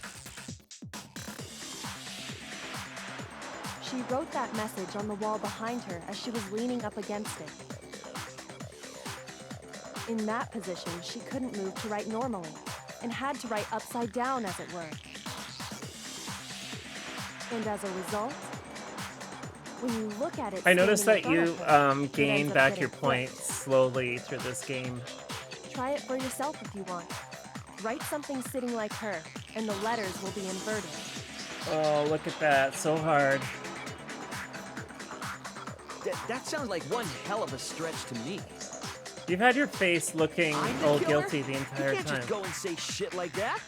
She wrote that message on the wall behind her as she was leaning up against it. In that position, she couldn't move to write normally, and had to write upside down, as it were. And as a result, when you look at it, I noticed that standing in you front of her, it gain ends up back getting your flipped. points slowly through this game. Try it for yourself if you want. Write something sitting like her, and the letters will be inverted. Oh, look at that. So hard. That sounds like one hell of a stretch to me. You've had your face looking I'm the all killer? guilty the entire You can't time. just go and say shit like that.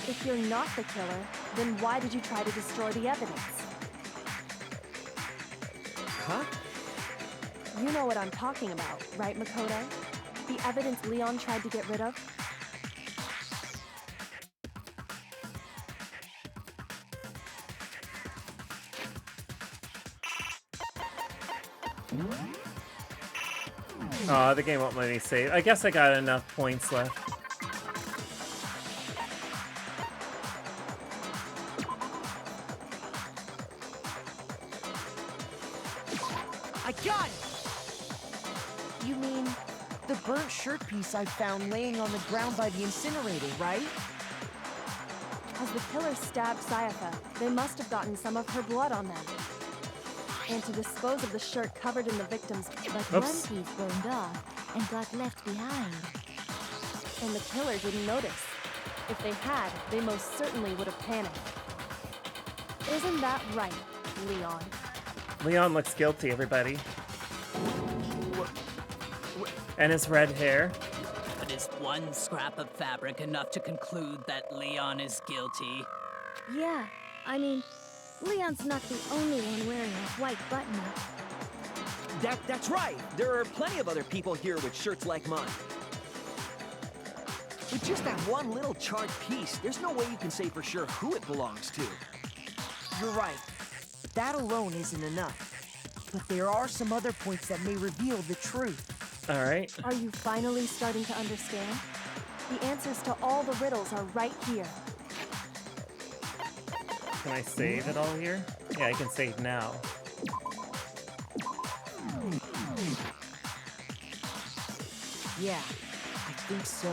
If you're not the killer, then why did you try to destroy the evidence? Huh? You know what I'm talking about, right, Makoto? The evidence Leon tried to get rid of? Aw, the game won't let me save. I guess I got enough points left. I got it! You mean the burnt shirt piece I found laying on the ground by the incinerator, right? As the killer stabbed Sayaka, they must have gotten some of her blood on them. And to dispose of the shirt covered in the victim's... But one piece burned off and got left behind. And the killer didn't notice. If they had, they most certainly would have panicked. Isn't that right, Leon? Leon looks guilty, everybody. And his red hair. But is one scrap of fabric enough to conclude that Leon is guilty? Yeah, I mean, Leon's not the only one wearing a white button-up. That's right. There are plenty of other people here with shirts like mine. With just that one little charred piece, there's no way you can say for sure who it belongs to. You're right. That alone isn't enough. But there are some other points that may reveal the truth. All right. Are you finally starting to understand? The answers to all the riddles are right here. Can I save it all here? Yeah, I can save now. Yeah, I think so.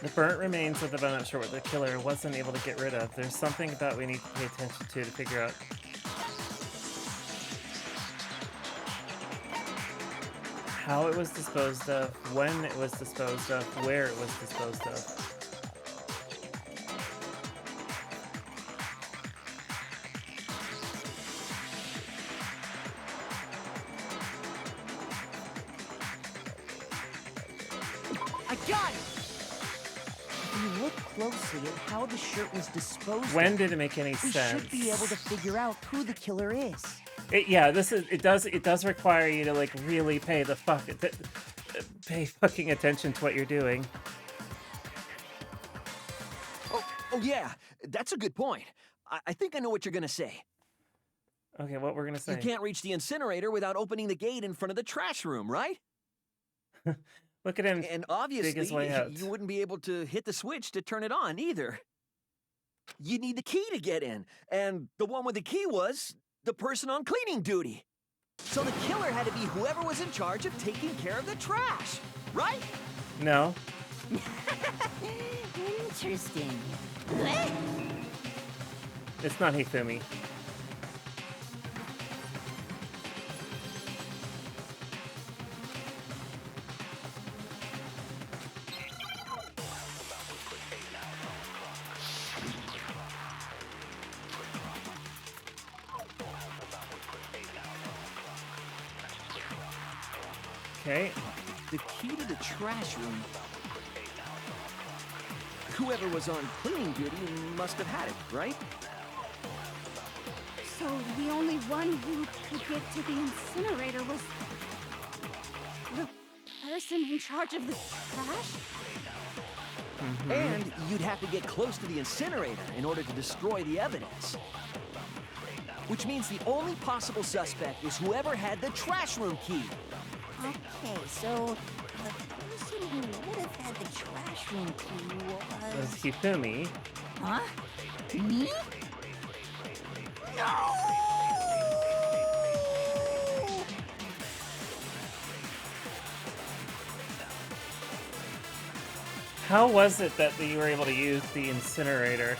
The burnt remains of the bone, I'm sure what the killer wasn't able to get rid of. There's something about we need to pay attention to figure out. How it was disposed of, when it was disposed of, where it was disposed of. I got it! If you look closely at how the shirt was disposed When of, did it make any we sense? should be able to figure out who the killer is. Yeah, it does require you to like really pay fucking attention to what you're doing. Oh yeah, that's a good point. I think I know what you're gonna say. Okay, what we're gonna say? You can't reach the incinerator without opening the gate in front of the trash room, right? Look at him. And dig his way obviously, out. you wouldn't be able to hit the switch to turn it on either. You need the key to get in, and the one with the key was the person on cleaning duty. So the killer had to be whoever was in charge of taking care of the trash, right? No. Interesting. It's not Hifumi. Okay. The key to the trash room. Whoever was on cleaning duty must have had it, right? So the only one who could get to the incinerator was the person in charge of the trash? And you'd have to get close to the incinerator in order to destroy the evidence. Which means the only possible suspect is whoever had the trash room key. Okay, so the person who would have had the trash room key was... Hifumi. Huh? Me? No! How was it that you were able to use the incinerator?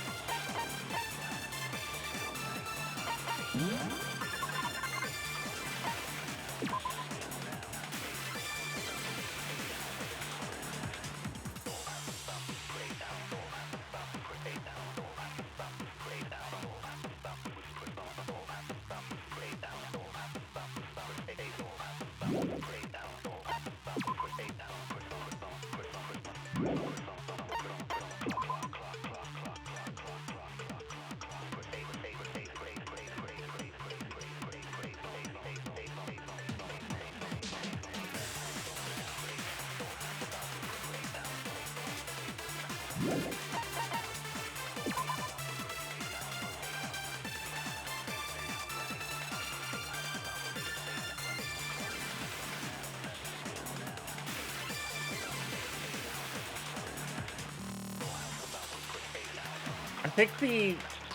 I think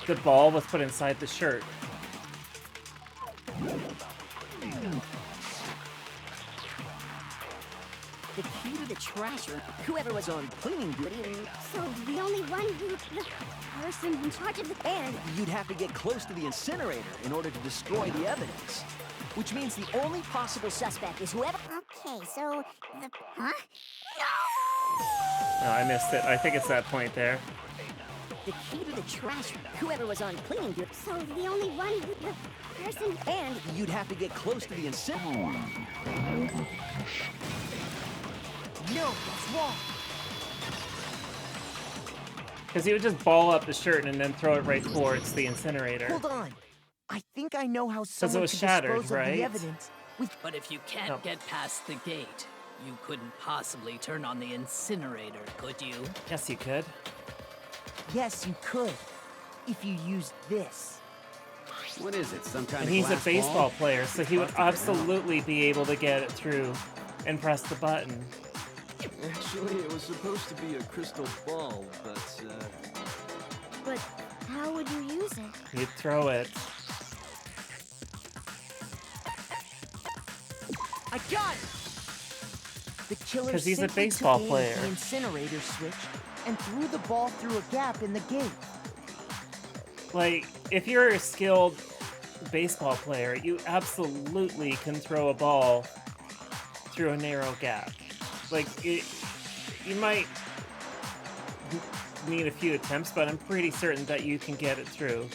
the ball was put inside the shirt. The key to the trash room. Whoever was on cleaning duty. So the only one who... the person in charge of the... And you'd have to get close to the incinerator in order to destroy the evidence. Which means the only possible suspect is whoever... Okay, so the... Huh? No, I missed it. I think it's that point there. The key to the trash room. Whoever was on cleaning duty. So the only one who... the person... And you'd have to get close to the incinerator. No, that's wrong. Because he would just ball up the shirt and then throw it right towards the incinerator. Hold on. I think I know how it someone was could shattered, dispose of right? the evidence But if you can't get past the gate, you couldn't possibly turn on the incinerator, could you? Yes, you could. Yes, you could. If you used this. What is it, some kind And of he's a glass baseball ball? player, so he would Busted it out. absolutely be able to get it through and press the button. Actually, it was supposed to be a crystal ball, but, But how would you use it? You'd throw it. I got it! The killer 'Cause he's a simply baseball took aim player. at the incinerator switch and threw the ball through a gap in the gate. Like, if you're a skilled baseball player, you absolutely can throw a ball through a narrow gap. Like, you might need a few attempts, but I'm pretty certain that you can get it through.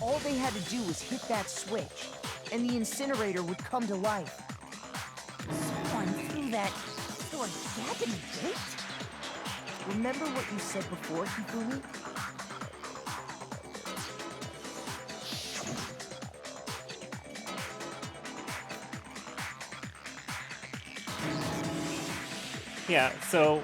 All they had to do was hit that switch, and the incinerator would come to life. Someone threw a gap in the gate? Remember what you said before, Hifumi? Yeah, so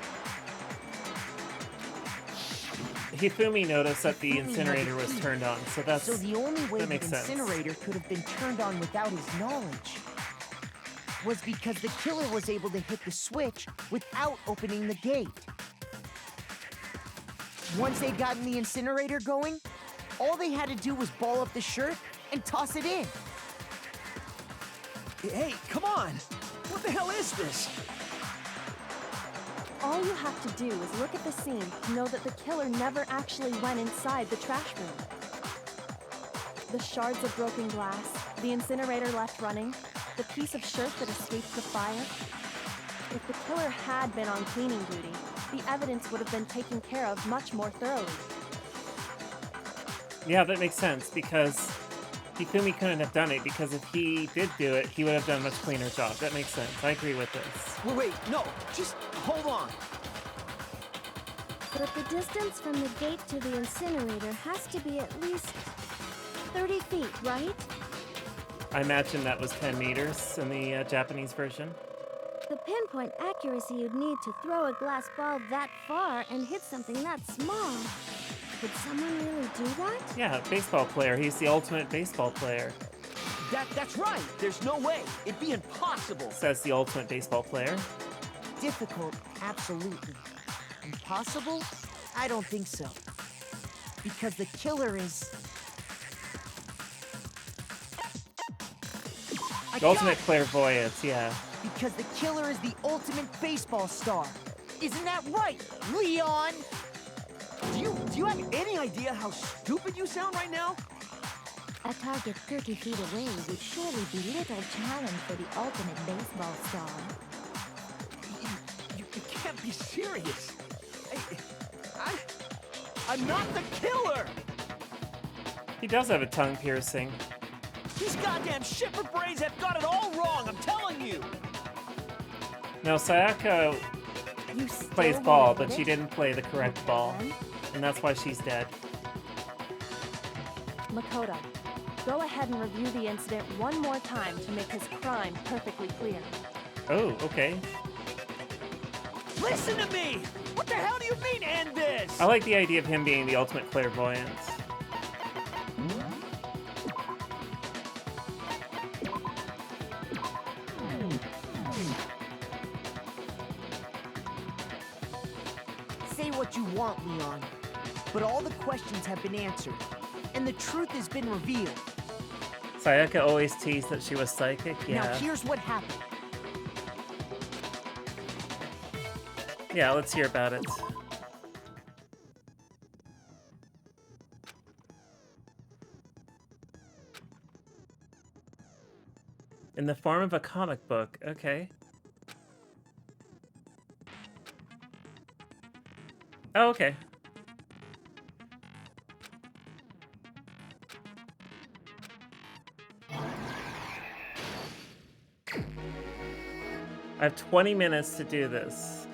Hifumi noticed that the Hifumi had incinerator the was key. turned on, so that's So the only way that the makes sense. incinerator could have been turned on without his knowledge was because the killer was able to hit the switch without opening the gate. Once they'd gotten the incinerator going, all they had to do was ball up the shirt and toss it in. Hey, come on! What the hell is this? All you have to do is look at the scene to know that the killer never actually went inside the trash room. The shards of broken glass, the incinerator left running, the piece of shirt that escaped the fire. If the killer had been on cleaning duty, the evidence would have been taken care of much more thoroughly. Yeah, that makes sense, because Hifumi couldn't have done it, because if he did do it, he would have done a much cleaner job. That makes sense. I agree with this. Wait, no, just hold on. But the distance from the gate to the incinerator has to be at least 30 feet, right? I imagine that was 10 meters in the Japanese version. The pinpoint accuracy you'd need to throw a glass ball that far and hit something that small. Could someone really do that? Yeah, baseball player. He's the ultimate baseball player, That's right. There's no way. It'd be impossible. says the ultimate baseball player. Difficult, absolutely. Impossible? I don't think so. Because the killer is... The ultimate clairvoyance, yeah. Because the killer is the ultimate baseball star. Isn't that right, Leon? Do you have any idea how stupid you sound right now? A target 30 feet away would surely be little challenge for the ultimate baseball star. You can't be serious. I'm not the killer! He does have a tongue piercing. These goddamn shipper brains have got it all wrong, I'm telling you! Now, Sayaka plays ball, but she didn't play the correct ball. And that's why she's dead. Makoto, go ahead and review the incident one more time to make his crime perfectly clear. Oh, okay. Listen to me! What the hell do you mean, end this? I like the idea of him being the ultimate clairvoyance. Say what you want, Leon. But all the questions have been answered, and the truth has been revealed. Sayaka always teased that she was psychic, yeah. Now here's what happened. Yeah, let's hear about it. In the form of a comic book, okay. Oh, okay. I have 20 minutes to do this.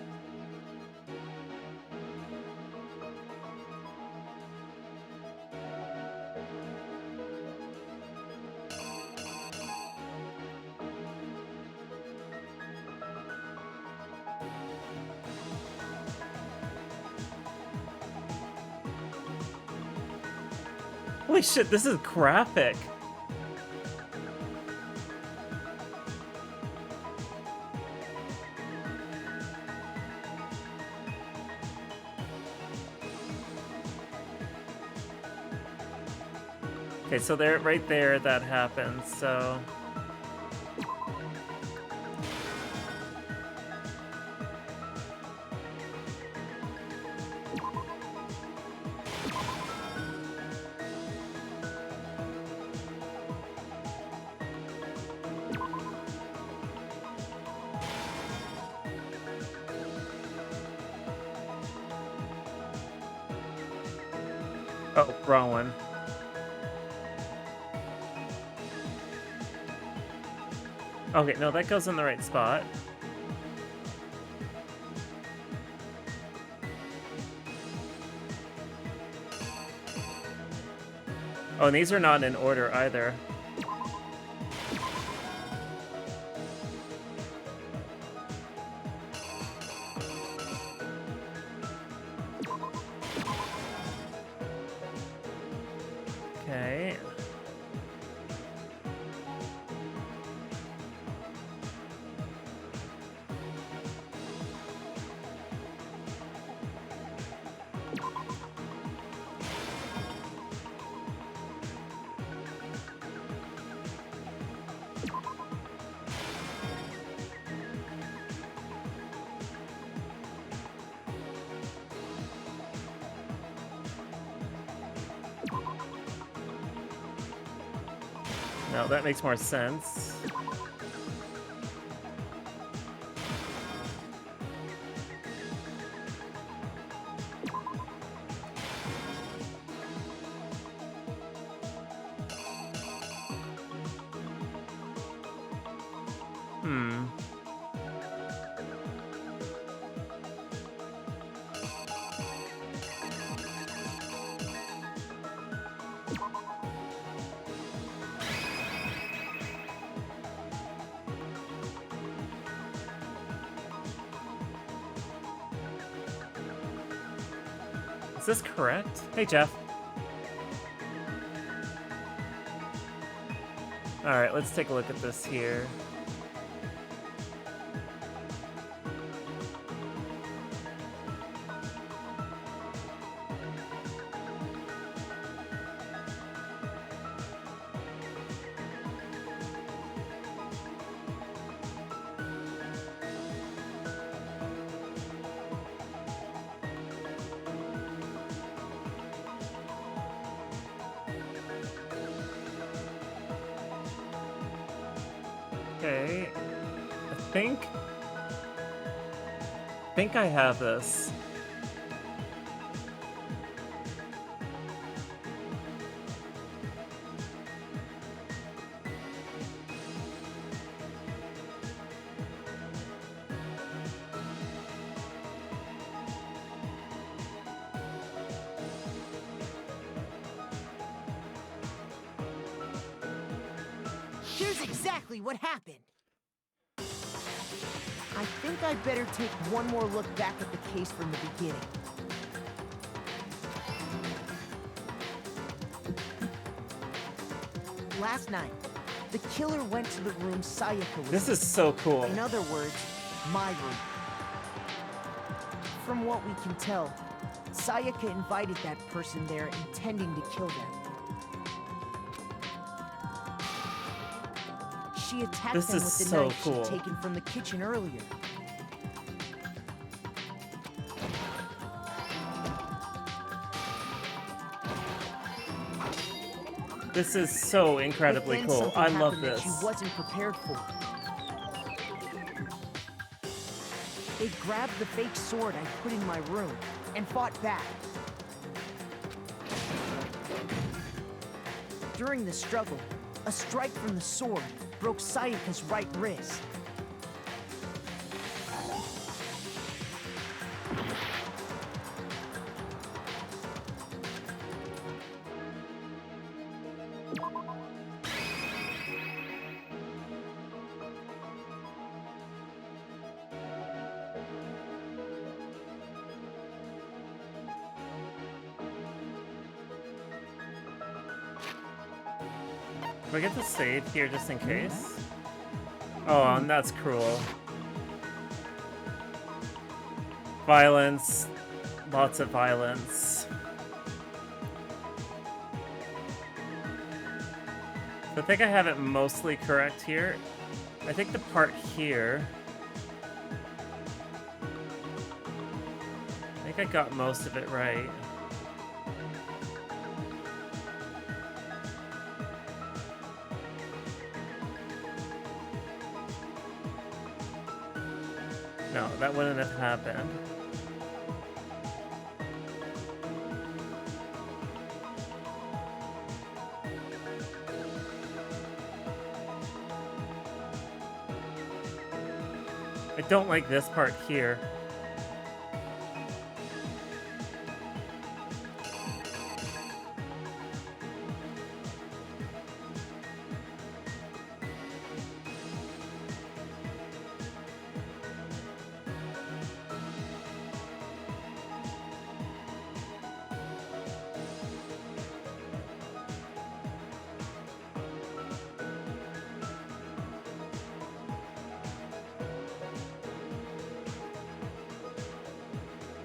Holy shit, this is graphic. Okay, so there, right there, that happens, so... Oh, wrong one. Okay, no, that goes in the right spot. Oh, and these are not in order either. Okay. No, that makes more sense. Hmm. Is this correct? Hey, Jeff. Alright, let's take a look at this here. Okay, I think I have this. Here's exactly what happened. I think I'd better take one more look back at the case from the beginning. Last night, the killer went to the room Sayaka was This in. is so cool. In other words, my room. From what we can tell, Sayaka invited that person there intending to kill them. She attacked This them is with the so knife cool. she'd taken from the kitchen earlier. This is so incredibly But then cool. something I love happened that this. she wasn't prepared for. They grabbed the fake sword I put in my room and fought back. During the struggle, a strike from the sword broke Sayaka's right wrist. Do I get to save here just in case? Oh, and that's cruel. Violence. Lots of violence. I think I have it mostly correct here. I think the part here... I think I got most of it right. No, that wouldn't have happened. I don't like this part here.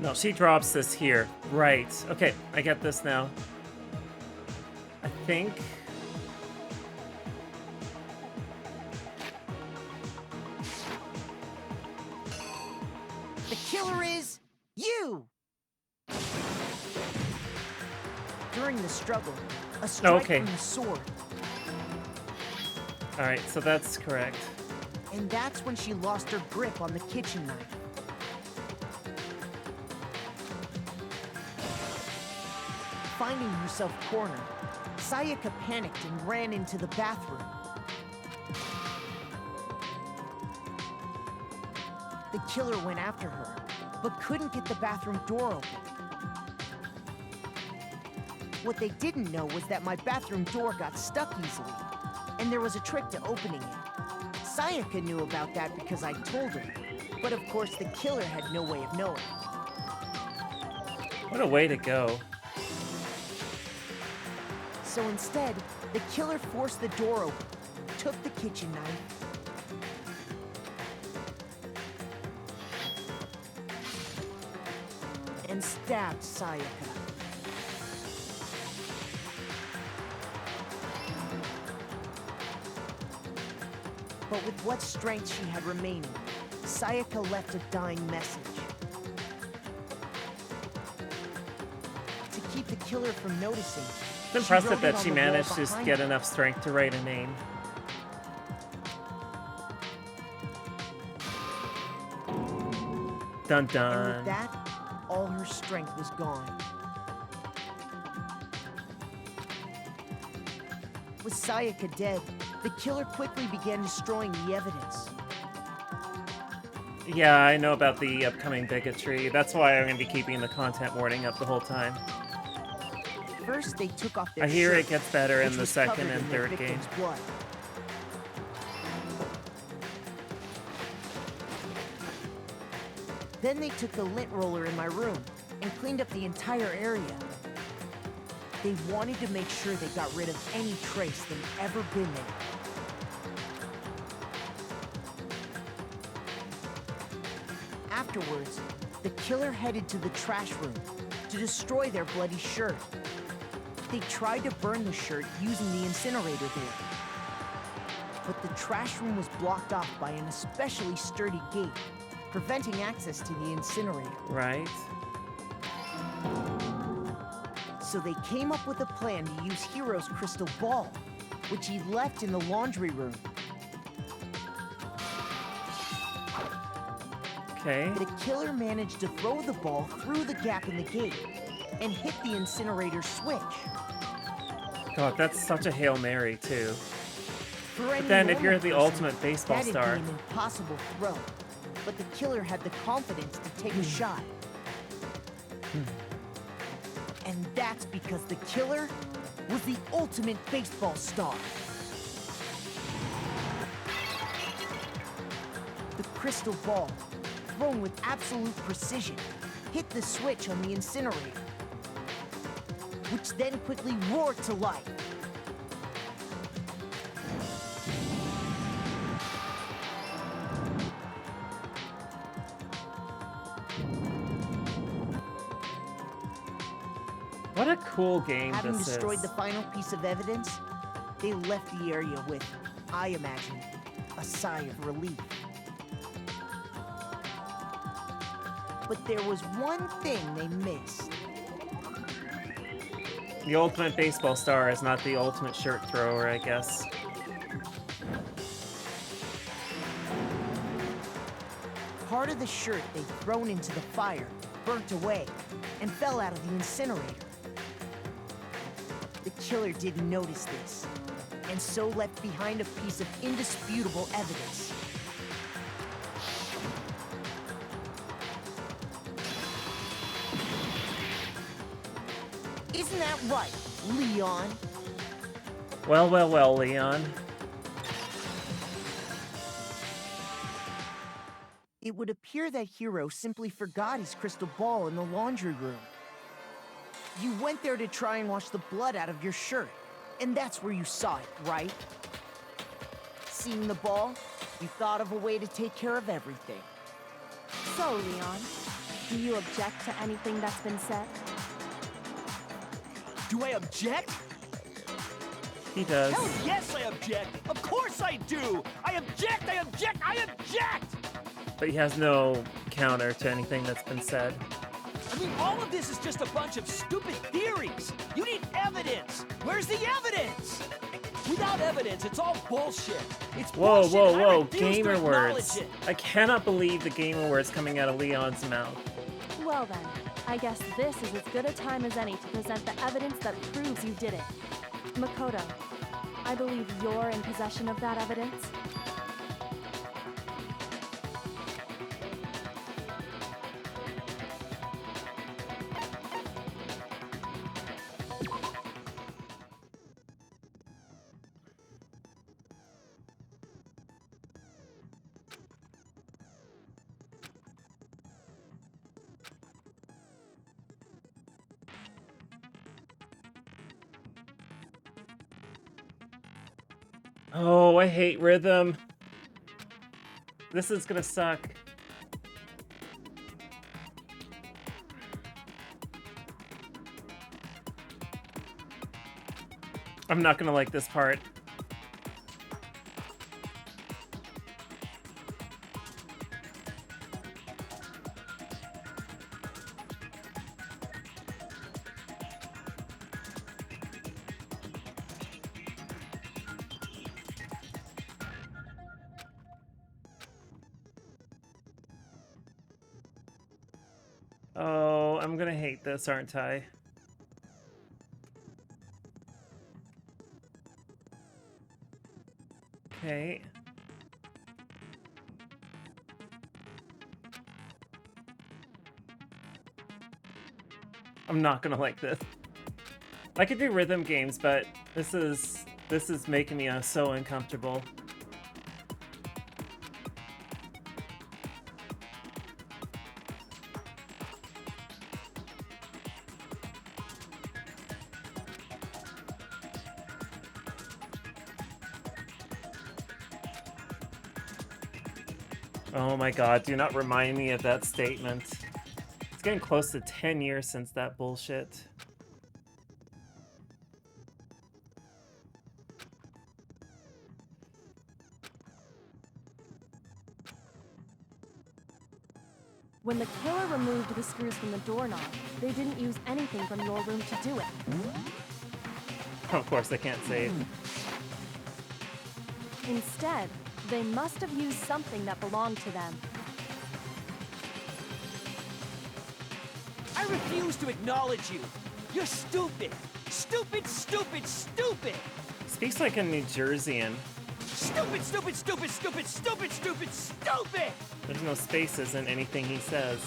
No, she drops this here. Right. Okay, I get this now. I think... The killer is you! During the struggle, a strike Okay. from the sword. Alright, so that's correct. And that's when she lost her grip on the kitchen knife. Finding herself cornered, Sayaka panicked and ran into the bathroom. The killer went after her, but couldn't get the bathroom door open. What they didn't know was that my bathroom door got stuck easily, and there was a trick to opening it. Sayaka knew about that because I told her, but of course the killer had no way of knowing. What a way to go. So instead, the killer forced the door open, took the kitchen knife, and stabbed Sayaka. But with what strength she had remaining, Sayaka left a dying message. To keep the killer from noticing, It's impressive that she managed to get enough strength to write a name. Dun dun. And with that, all her strength was gone. With Sayaka dead, the killer quickly began destroying the evidence. Yeah, I know about the upcoming bigotry. That's why I'm going to be keeping the content warning up the whole time. First, they took off their I hear shirt, it gets better in which the was second covered and in their third game. victim's blood. Then they took the lint roller in my room and cleaned up the entire area. They wanted to make sure they got rid of any trace they'd ever been there. Afterwards, the killer headed to the trash room to destroy their bloody shirt. They tried to burn the shirt using the incinerator there. But the trash room was blocked off by an especially sturdy gate, preventing access to the incinerator. Right. So they came up with a plan to use Hiro's crystal ball, which he left in the laundry room. Okay. The killer managed to throw the ball through the gap in the gate and hit the incinerator switch. God, that's such a Hail Mary, too. For any But then if you're normal the person, ultimate baseball that'd star... be an impossible throw. But the killer had the confidence to take a shot. And that's because the killer was the ultimate baseball star. The crystal ball, thrown with absolute precision, hit the switch on the incinerator, which then quickly roared to life. What a cool game Having this destroyed is. the final piece of evidence, they left the area with, I imagine, a sigh of relief. But there was one thing they missed. The ultimate baseball star is not the ultimate shirt thrower, I guess. Part of the shirt they'd thrown into the fire burnt away and fell out of the incinerator. The killer didn't notice this, and so left behind a piece of indisputable evidence. Isn't that right, Leon? Well, well, well, Leon. It would appear that Hero simply forgot his crystal ball in the laundry room. You went there to try and wash the blood out of your shirt, and that's where you saw it, right? Seeing the ball, you thought of a way to take care of everything. So, Leon, do you object to anything that's been said? Do I object? He does. Hell yes, I object! Of course I do! I object! I object! I object! But he has no counter to anything that's been said. I mean, all of this is just a bunch of stupid theories. You need evidence. Where's the evidence? Without evidence, it's all bullshit. It's Whoa, bullshit, whoa, and I whoa, refuse gamer to words. acknowledge it. I cannot believe the gamer words coming out of Leon's mouth. Well then, I guess this is as good a time as any to present the evidence that proves you did it. Makoto, I believe you're in possession of that evidence. Oh, I hate rhythm. This is gonna suck. I'm not gonna like this part. Oh, I'm gonna hate this, aren't I? Okay. I'm not gonna like this. I could do rhythm games, but this is making me so uncomfortable. Oh my god, do not remind me of that statement. It's getting close to 10 years since that bullshit. When the killer removed the screws from the doorknob, they didn't use anything from your room to do it. Of course, they can't save. Instead, they must have used something that belonged to them. I refuse to acknowledge you. You're stupid. Stupid, stupid, stupid. Speaks like a New Jerseyan. Stupid, stupid, stupid, stupid, stupid, stupid, stupid! There's no spaces in anything he says.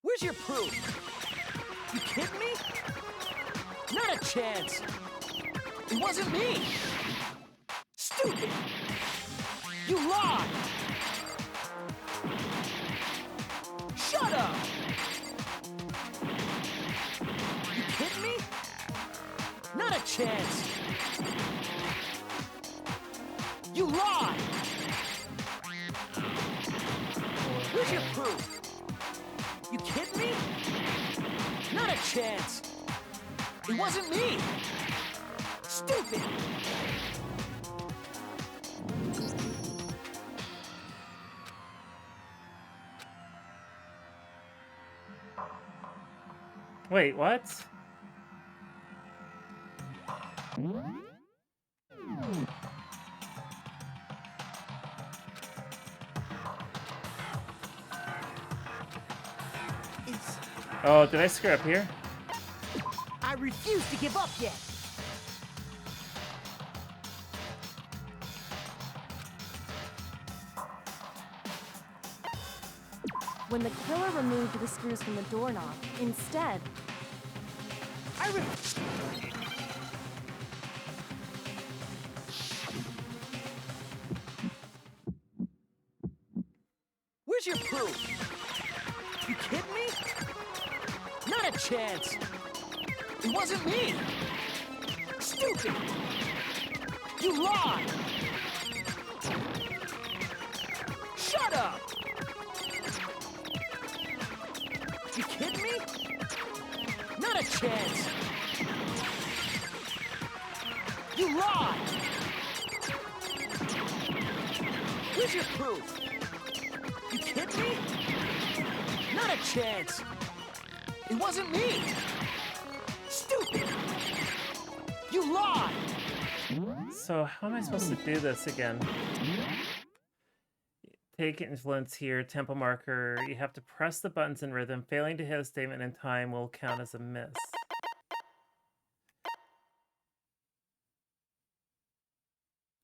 Where's your proof? You kidding me? Not a chance. It wasn't me. Stupid. You lied. Shut up. You kidding me? Not a chance. chance! You lie! Where's your proof? You kidding me? Not a chance! It wasn't me! Stupid! Wait, what? Oh, did I screw up here? I refuse to give up yet. When the killer removed the screws from the doorknob, instead, Where's your proof? You kidding me? Not a chance! It wasn't me! Stupid! You lie! Shut up! You kidding me? Not a chance! You lie! Where's your proof? You kidding me? Not a chance! It wasn't me! Stupid! You lie! So how am I supposed to do this again? Take influence here, tempo marker. You have to press the buttons in rhythm. Failing to hit a statement in time will count as a miss.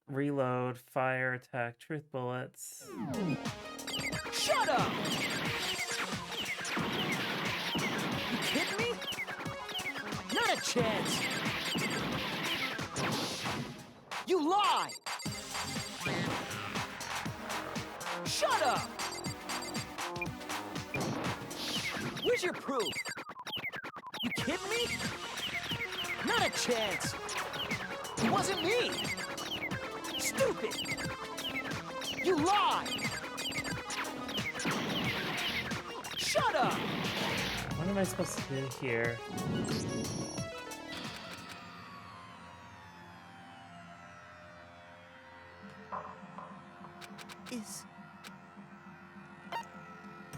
Reload, fire, attack, truth bullets. Shut up! You kidding me? Not a chance! You lie! Shut up! Where's your proof? You kidding me? Not a chance! It wasn't me! Stupid! You lie! Shut up! What am I supposed to do here?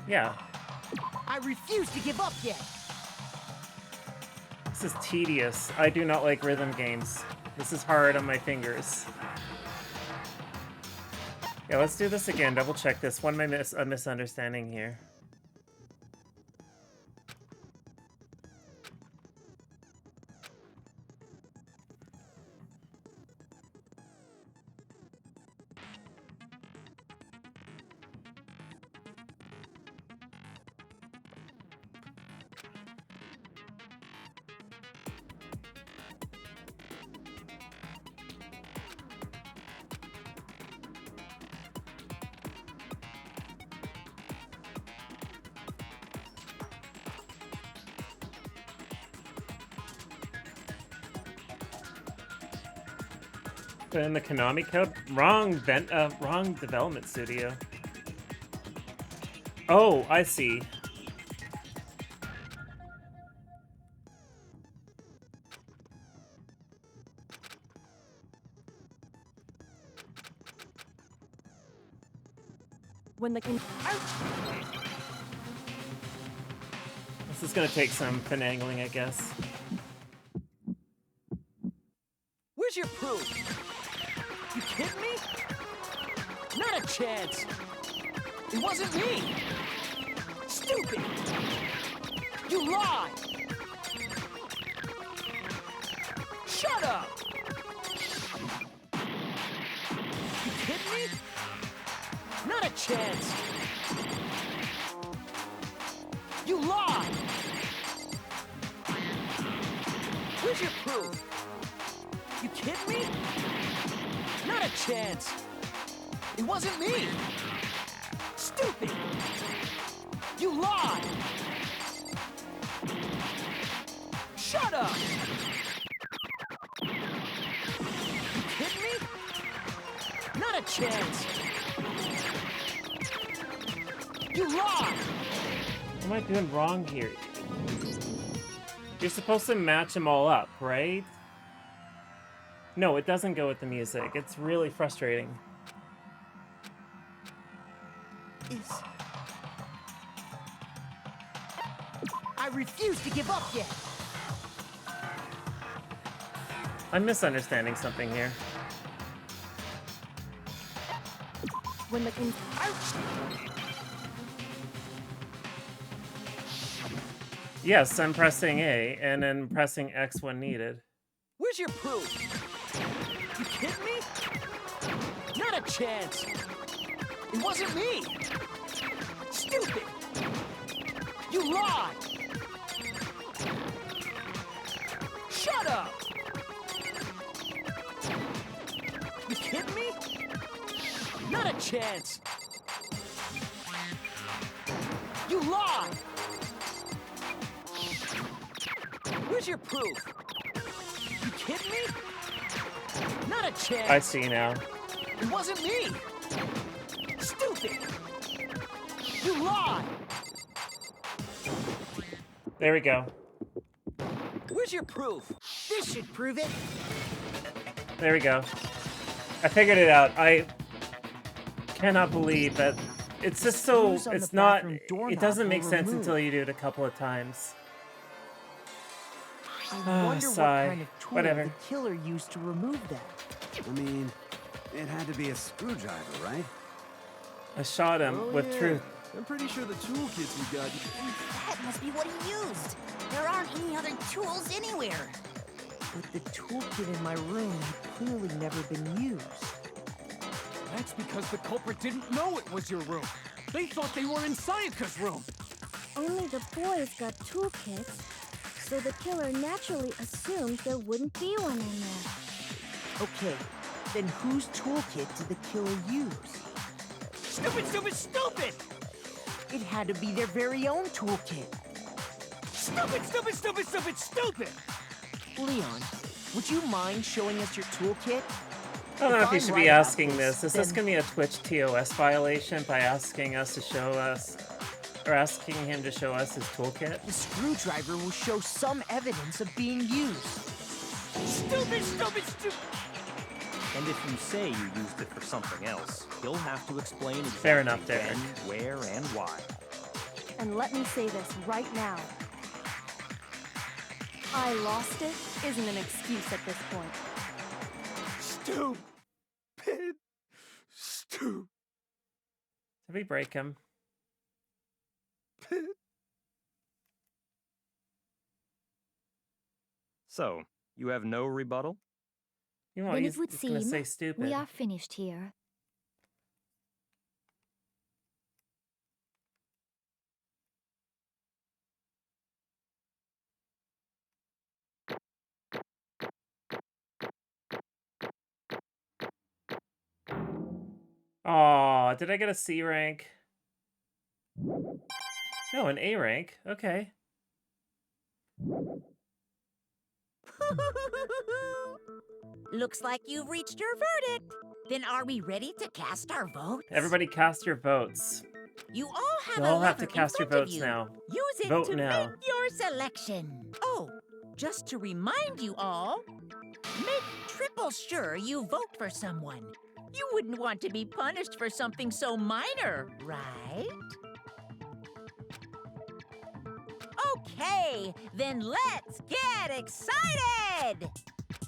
Yeah. I refuse to give up yet. This is tedious. I do not like rhythm games. This is hard on my fingers. Yeah, let's do this again. Double check this. One a misunderstanding here. In the Konami code? Wrong development studio. Oh, I see. when the This is gonna take some finagling, I guess. Where's your proof? You kidding me? Not a chance. It wasn't me. Stupid. You lie. Shut up. You kidding me? Not a chance. You lie. Where's your proof? You kidding me? Not a chance. It wasn't me. Stupid. You lie. Shut up. chance! You lie! What am I doing wrong here? You're supposed to match them all up, right? No, it doesn't go with the music. It's really frustrating. I refuse to give up yet. I'm misunderstanding something here. When the Yes, I'm pressing A, and then pressing X when needed. Where's your proof? You kidding me? Not a chance! It wasn't me! Stupid! You lied! Shut up! You kidding me? Not a chance! You lied! Where's your proof? You kidding me? Not a chance! I see now. It wasn't me! Stupid! You lied! There we go. Where's your proof? This should prove it. There we go. I figured it out. I cannot believe that it's just so, it's not, it doesn't make sense until you do it a couple of times. I wonder what sigh. kind of tool Whatever. the killer used to remove that. I mean, it had to be a screwdriver, right? I shot him Oh, with yeah. truth. I'm pretty sure the toolkits we got. That must be what he used. There aren't any other tools anywhere. But the toolkit in my room had clearly never been used. That's because the culprit didn't know it was your room. They thought they were in Sayaka's room. Only the boys got toolkits, so the killer naturally assumed there wouldn't be one in there. Okay, then whose toolkit did the killer use? Stupid, stupid, stupid! It had to be their very own toolkit. Stupid, stupid, stupid, stupid, stupid! Leon, would you mind showing us your toolkit? I don't know if you I'm should right be about asking this. Is this then- going to be a Twitch TOS violation by asking us to show us, or asking him to show us his toolkit? The screwdriver will show some evidence of being used. Stupid, stupid, stupid! And if you say you used it for something else, you'll have to explain exactly Fair enough, Derek. when, where, and why. And let me say this right now. I lost it isn't an excuse at this point. Stupid! Stupid! Did we break him? So, you have no rebuttal? You know, Then he's it would gonna seem say stupid. we are finished here. Aw, did I get a C rank? No, an A rank. Okay. Looks like you've reached your verdict. Then are we ready to cast our votes? Everybody cast your votes. You all have You a all have lever to cast in your front of votes you. now. Use it Vote to now. make your selection. Oh, just to remind you all, make triple sure you vote for someone. You wouldn't want to be punished for something so minor, right? Okay, then let's get excited!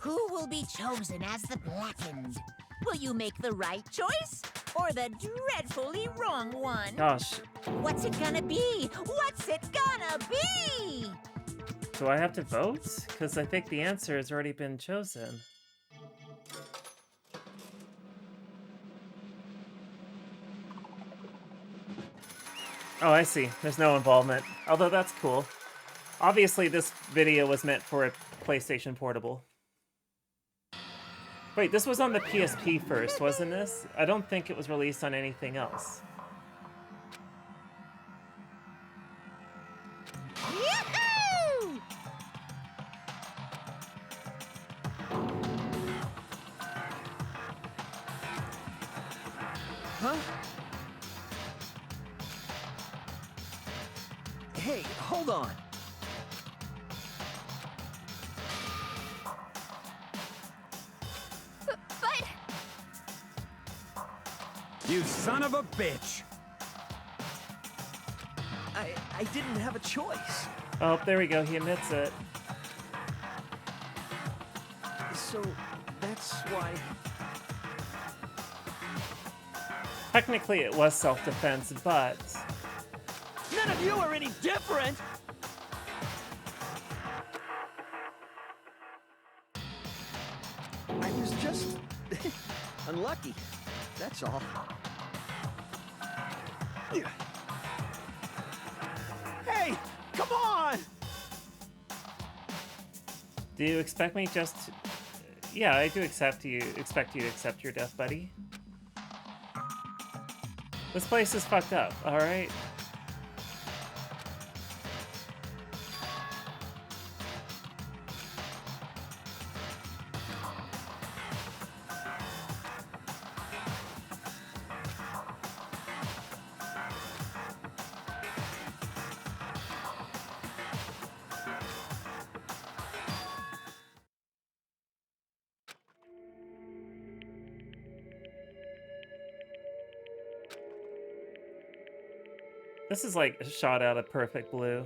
Who will be chosen as the Blackened? Will you make the right choice or the dreadfully wrong one? Gosh, What's it gonna be? What's it gonna be? do I have to vote? Because I think the answer has already been chosen. Oh, I see. There's no involvement. Although that's cool. Obviously, this video was meant for a PlayStation Portable. Wait, this was on the PSP first, wasn't this? I don't think it was released on anything else. Yahoo! Huh? Hey, hold on. But... You son of a bitch! I didn't have a choice. Oh, there we go. He admits it. So, that's why... Technically, it was self-defense, but... None of you are any different! I was just... unlucky. That's all. Hey! Come on! Do you expect me just to... Yeah, I do expect you to accept your death, buddy. This place is fucked up, alright? This is like a shot out of Perfect Blue.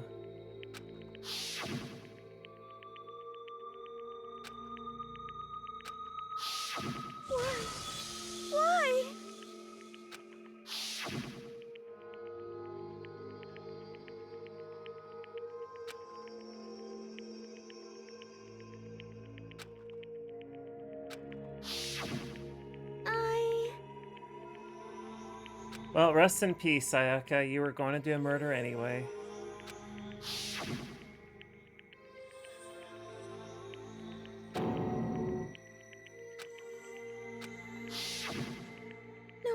Why? Well, rest in peace, Sayaka. You were going to do a murder anyway. No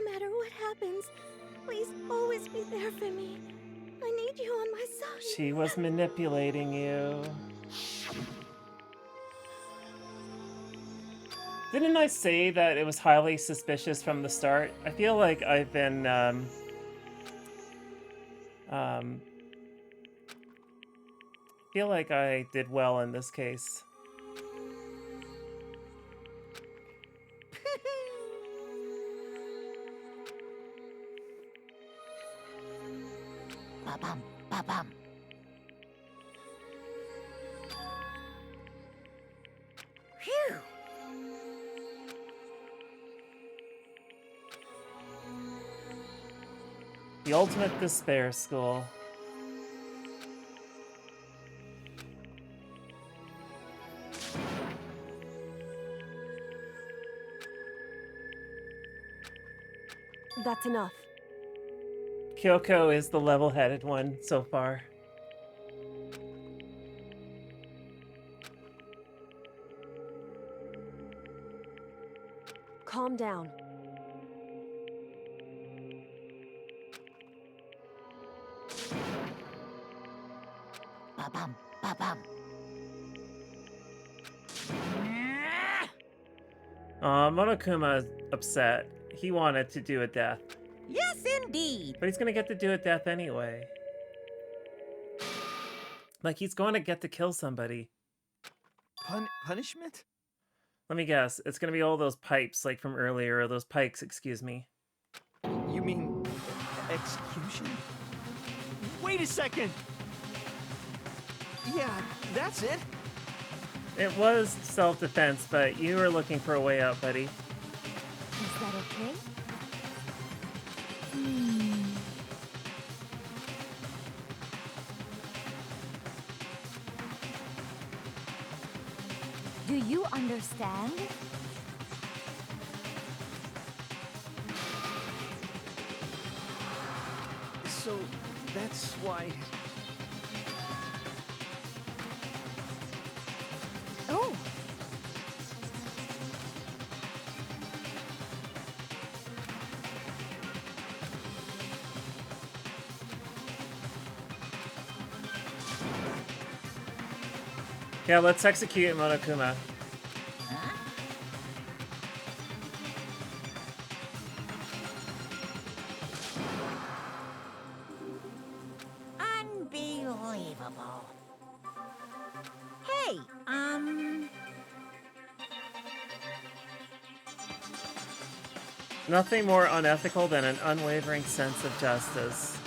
matter what happens, please always be there for me. I need you on my side. She was manipulating you. Didn't I say that it was highly suspicious from the start? I feel like I've been, feel like I did well in this case. Ba-bum, ba-bum. Phew! The ultimate despair school. That's enough. Kyoko is the level-headed one so far. Calm down. Ba-bum, ba-bum. Monokuma's upset. He wanted to do a death. Yes, indeed. But he's gonna get to do a death anyway. Like, he's going to get to kill somebody. Punishment? Let me guess. It's gonna be all those pipes, like from earlier, or those pikes, excuse me. You mean... execution? Wait a second! Yeah, that's it. It was self-defense, but you were looking for a way out, buddy. Is that okay? Do you understand? So, that's why... Oh! Yeah, let's execute Monokuma. unethical. Hey, Nothing more unethical than an unwavering sense of justice.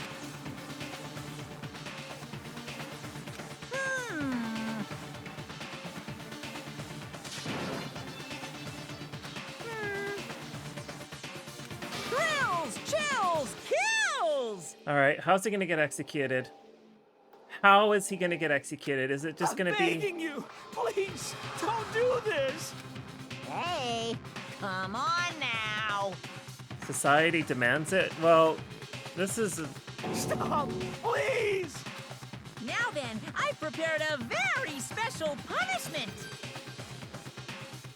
Thrills, chills, kills! Alright, how's he gonna get executed? How is he gonna get executed? Is it just gonna be... I'm begging you! Please, don't do this! Hey, come on now! Society demands it? Well, this is... Stop, please! Now then, I've prepared a very special punishment!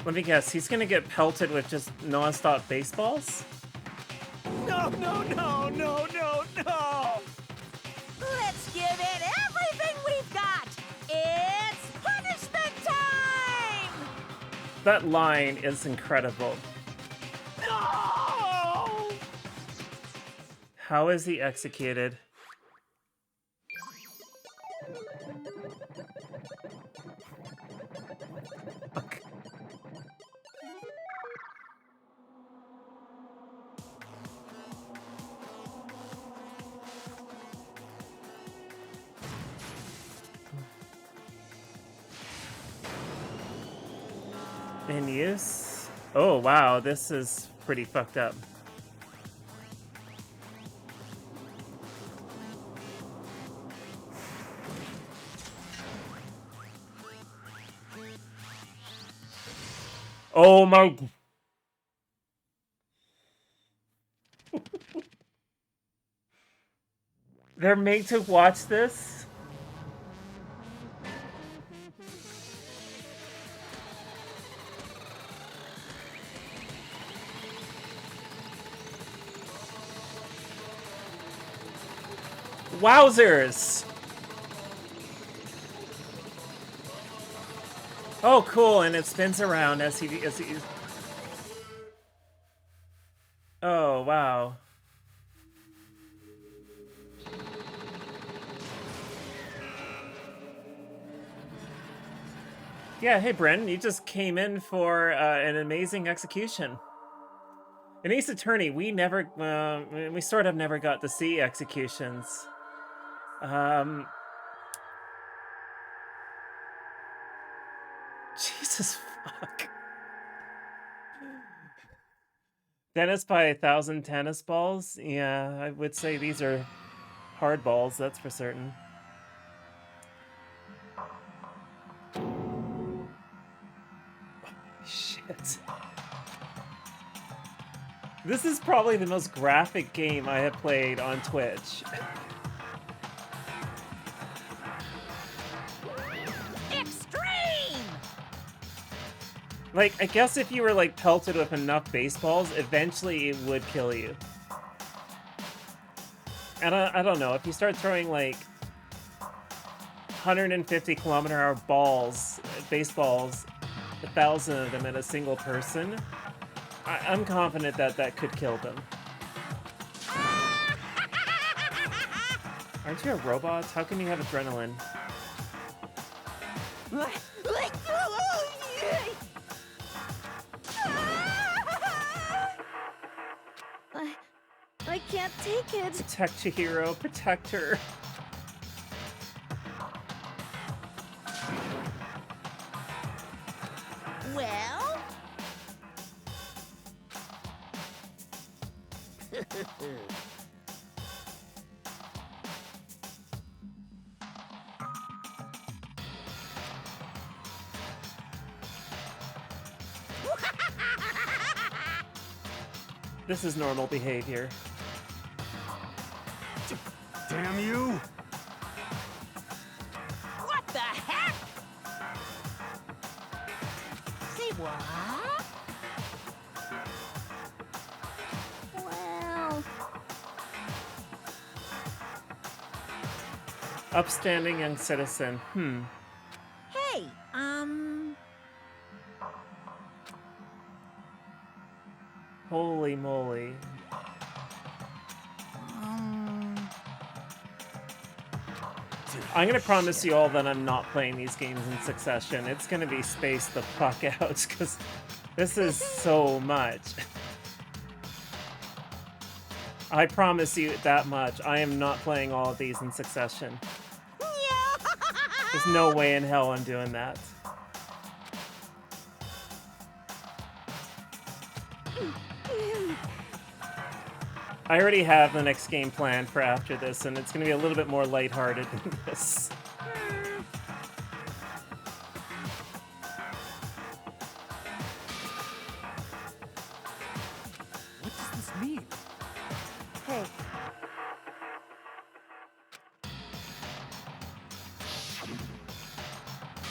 Let me guess, he's gonna get pelted with just non-stop baseballs? No, no, no, no, no, no! Let's give it everything we've got! It's punishment time! That line is incredible. No! How is he executed? Okay. In use? Oh wow, this is pretty fucked up. Oh my... They're made to watch this? Wowzers! Oh, cool, and it spins around as he... Oh, wow. Yeah, hey, Bren, you just came in for an amazing execution. In Ace Attorney, we never... we sort of never got to see executions. Jesus fuck. Tennis by 1,000 tennis balls? Yeah, I would say these are hard balls, that's for certain. Oh, shit. This is probably the most graphic game I have played on Twitch. Like, I guess if you were, like, pelted with enough baseballs, eventually it would kill you. And I don't know, if you start throwing, like, 150-kilometer-hour balls, baseballs, 1,000 of them at a single person, I'm confident that that could kill them. Aren't you a robot? How can you have adrenaline? I can't take it. Protect your hero, protect her. Well? This is normal behavior. Damn you! What the heck? Say what? Well... Upstanding young citizen. Hey, Holy moly. I'm gonna promise you all that I'm not playing these games in succession. It's gonna be spaced the fuck out, because this is so much. I promise you that much. I am not playing all of these in succession. There's no way in hell I'm doing that. I already have the next game planned for after this, and it's going to be a little bit more lighthearted than this. What does this mean? Hey.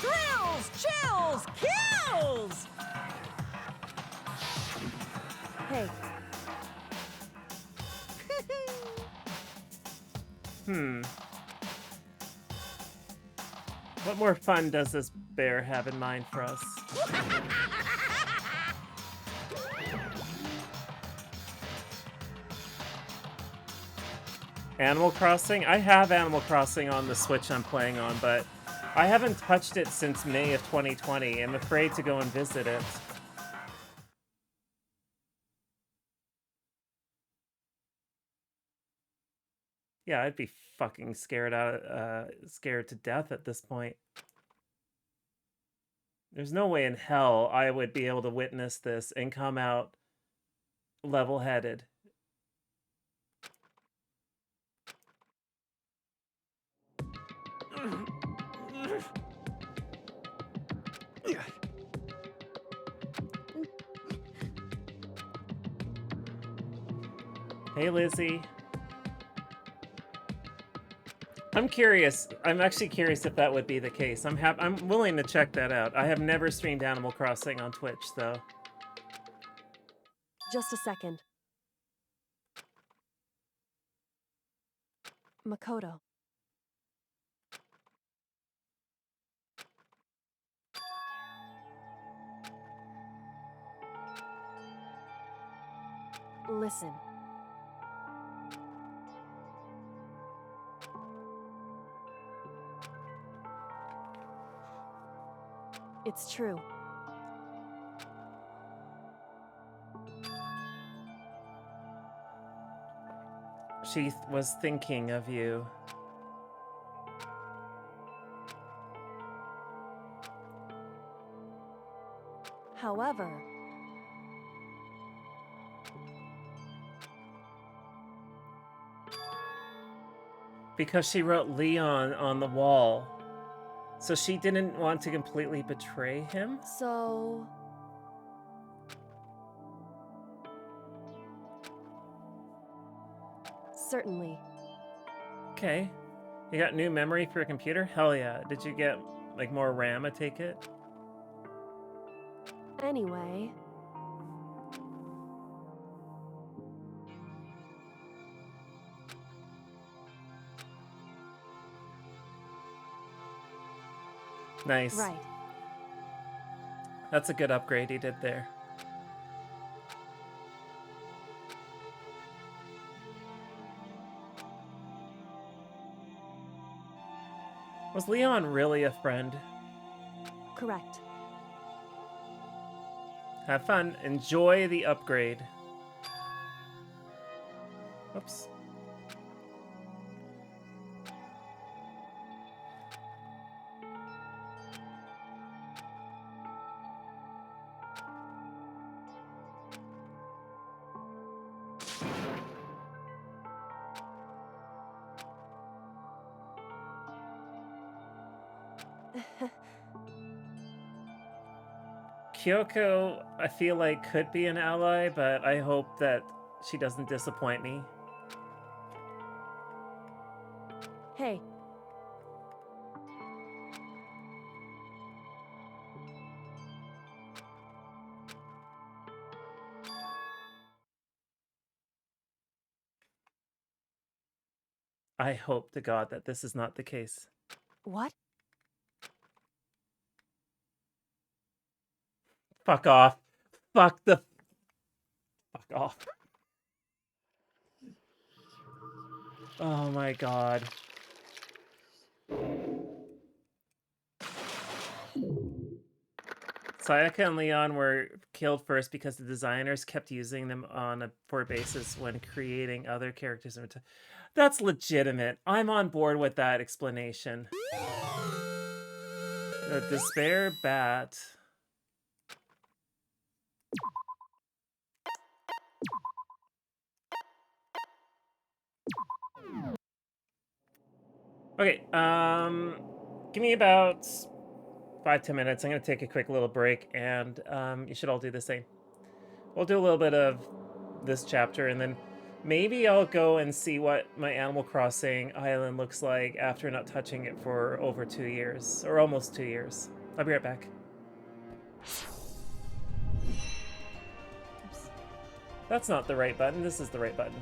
Thrills, chills, kills! Hey. What more fun does this bear have in mind for us? Animal Crossing? I have Animal Crossing on the Switch I'm playing on, but I haven't touched it since May of 2020. I'm afraid to go and visit it. Yeah, I'd be fucking scared to death at this point. There's no way in hell I would be able to witness this and come out level-headed. Hey, Lizzie. I'm curious. I'm actually curious if that would be the case. I'm willing to check that out. I have never streamed Animal Crossing on Twitch, though. Just a second. Makoto. Listen. It's true. She was thinking of you. However, because she wrote Leon on the wall. So she didn't want to completely betray him? So... Certainly. Okay. You got new memory for your computer? Hell yeah. Did you get, like, more RAM, I take it? Anyway... Nice. Right. That's a good upgrade he did there. Was Leon really a friend? Correct. Have fun. Enjoy the upgrade. Oops. Kyoko, I feel like, could be an ally, but I hope that she doesn't disappoint me. Hey. I hope to God that this is not the case. What? Fuck off. Fuck off. Oh my God. Sayaka and Leon were killed first because the designers kept using them for a basis when creating other characters. That's legitimate. I'm on board with that explanation. The despair bat. Okay, give me about 5-10 minutes. I'm gonna take a quick little break, and you should all do the same. We'll do a little bit of this chapter, and then maybe I'll go and see what my Animal Crossing island looks like after not touching it for over 2 years, or almost 2 years. I'll be right back. Oops. That's not the right button. This is the right button.